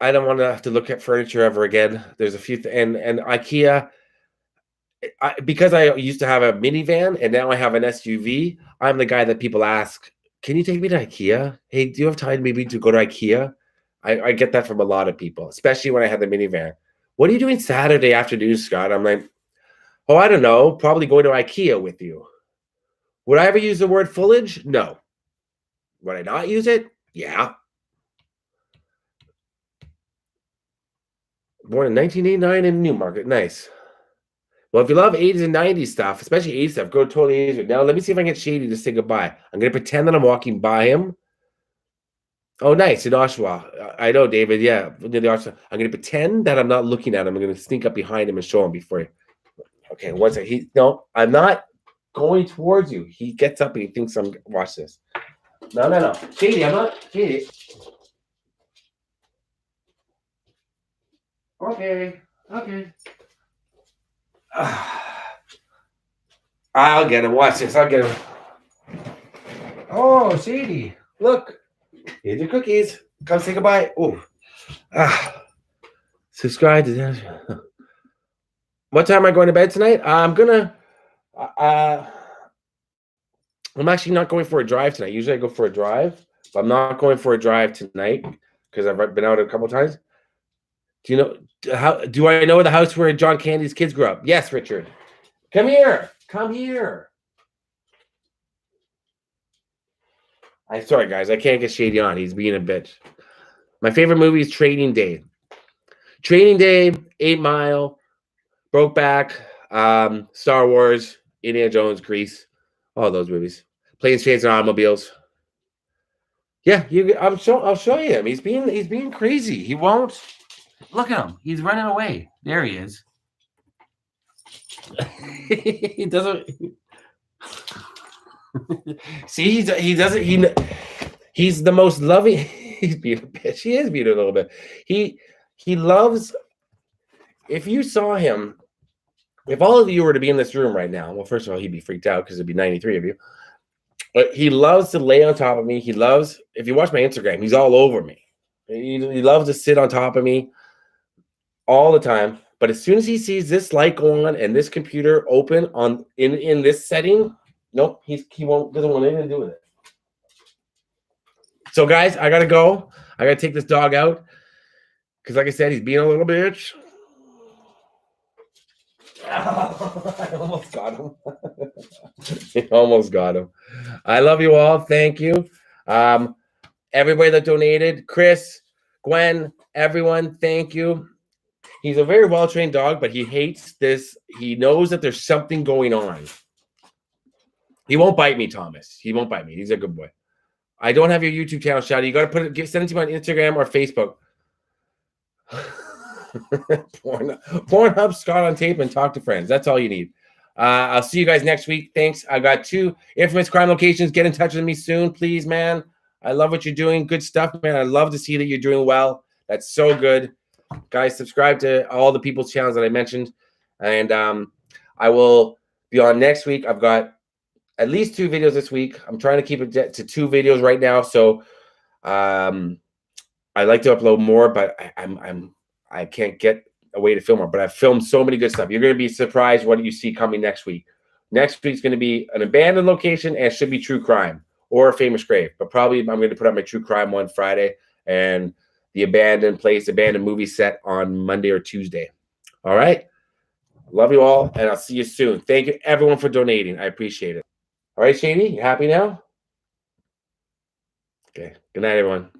don't want to have to look at furniture ever again. There's a few and IKEA. Because I used to have a minivan and now I have an SUV. I'm the guy that people ask, "Can you take me to IKEA? Hey, do you have time maybe to go to IKEA?" I get that from a lot of people, especially when I had the minivan. "What are you doing Saturday afternoon, Scott?" I'm like, "Oh, I don't know. Probably going to IKEA with you." Would I ever use the word foliage? No. Would I not use it? Yeah. Born in 1989 in Newmarket. Nice. Well, if you love 80s and 90s stuff, especially 80s stuff, go to Totally 80s. Now, let me see if I can get Shady to say goodbye. I'm going to pretend that I'm walking by him. Oh, nice. In Oshawa. I know, David. Yeah. I'm going to pretend that I'm not looking at him. I'm going to sneak up behind him and show him before he... Okay, one second. No, I'm not going towards you. He gets up and he thinks I'm... Watch this. No. Shady, I'm not... Shady. Okay. I'll get him. Watch this. I'll get him. Oh, Shady. Look. Here's your cookies. Come say goodbye. Oh. Subscribe to that. What time am I going to bed tonight? I'm actually not going for a drive tonight. Usually I go for a drive, but I'm not going for a drive tonight because I've been out a couple times. Do I know the house where John Candy's kids grew up? Yes, Richard. Come here. I'm sorry, guys. I can't get Shady on. He's being a bitch. My favorite movie is Training Day. 8 Mile, Brokeback, Star Wars, Indiana Jones, Grease, all those movies. Planes, Trains, and Automobiles. Yeah, I'll show you him. He's being crazy. He won't. Look at him. He's running away. There he is. He doesn't. See, he's the most loving. He's being a bitch. He is being a little bit. He loves. If you saw him, if all of you were to be in this room right now, well, first of all, he'd be freaked out because it'd be 93 of you. But he loves to lay on top of me. He loves. If you watch my Instagram, he's all over me. He loves to sit on top of me all the time. But as soon as he sees this light go on and this computer open on in this setting, nope, he doesn't want anything to do with it. So guys, I gotta go. I gotta take this dog out because, like I said, he's being a little bitch. I almost got him. I almost got him. I love you all. Thank you. Everybody that donated, Chris, Gwen, everyone, thank you. He's a very well-trained dog, but he hates this. He knows that there's something going on. He won't bite me, Thomas. He won't bite me. He's a good boy. I don't have your YouTube channel, Shouty. You got to send it to me on Instagram or Facebook. Pornhub, Scott on tape, and talk to friends. That's all you need. I'll see you guys next week. Thanks. I got 2 infamous crime locations. Get in touch with me soon, please, man. I love what you're doing. Good stuff, man. I love to see that you're doing well. That's so good. Guys, subscribe to all the people's channels that I mentioned. And I will be on next week. I've got at least 2 videos this week. I'm trying to keep it to 2 videos right now. So I like to upload more, but I can't get a way to film more. But I've filmed so many good stuff. You're going to be surprised what you see coming next week. Next week's going to be an abandoned location and should be true crime or a famous grave. But probably I'm going to put up my true crime one Friday and the abandoned place, abandoned movie set on Monday or Tuesday. All right. Love you all, and I'll see you soon. Thank you, everyone, for donating. I appreciate it. All right, Shady, you happy now? Okay. Good night, everyone.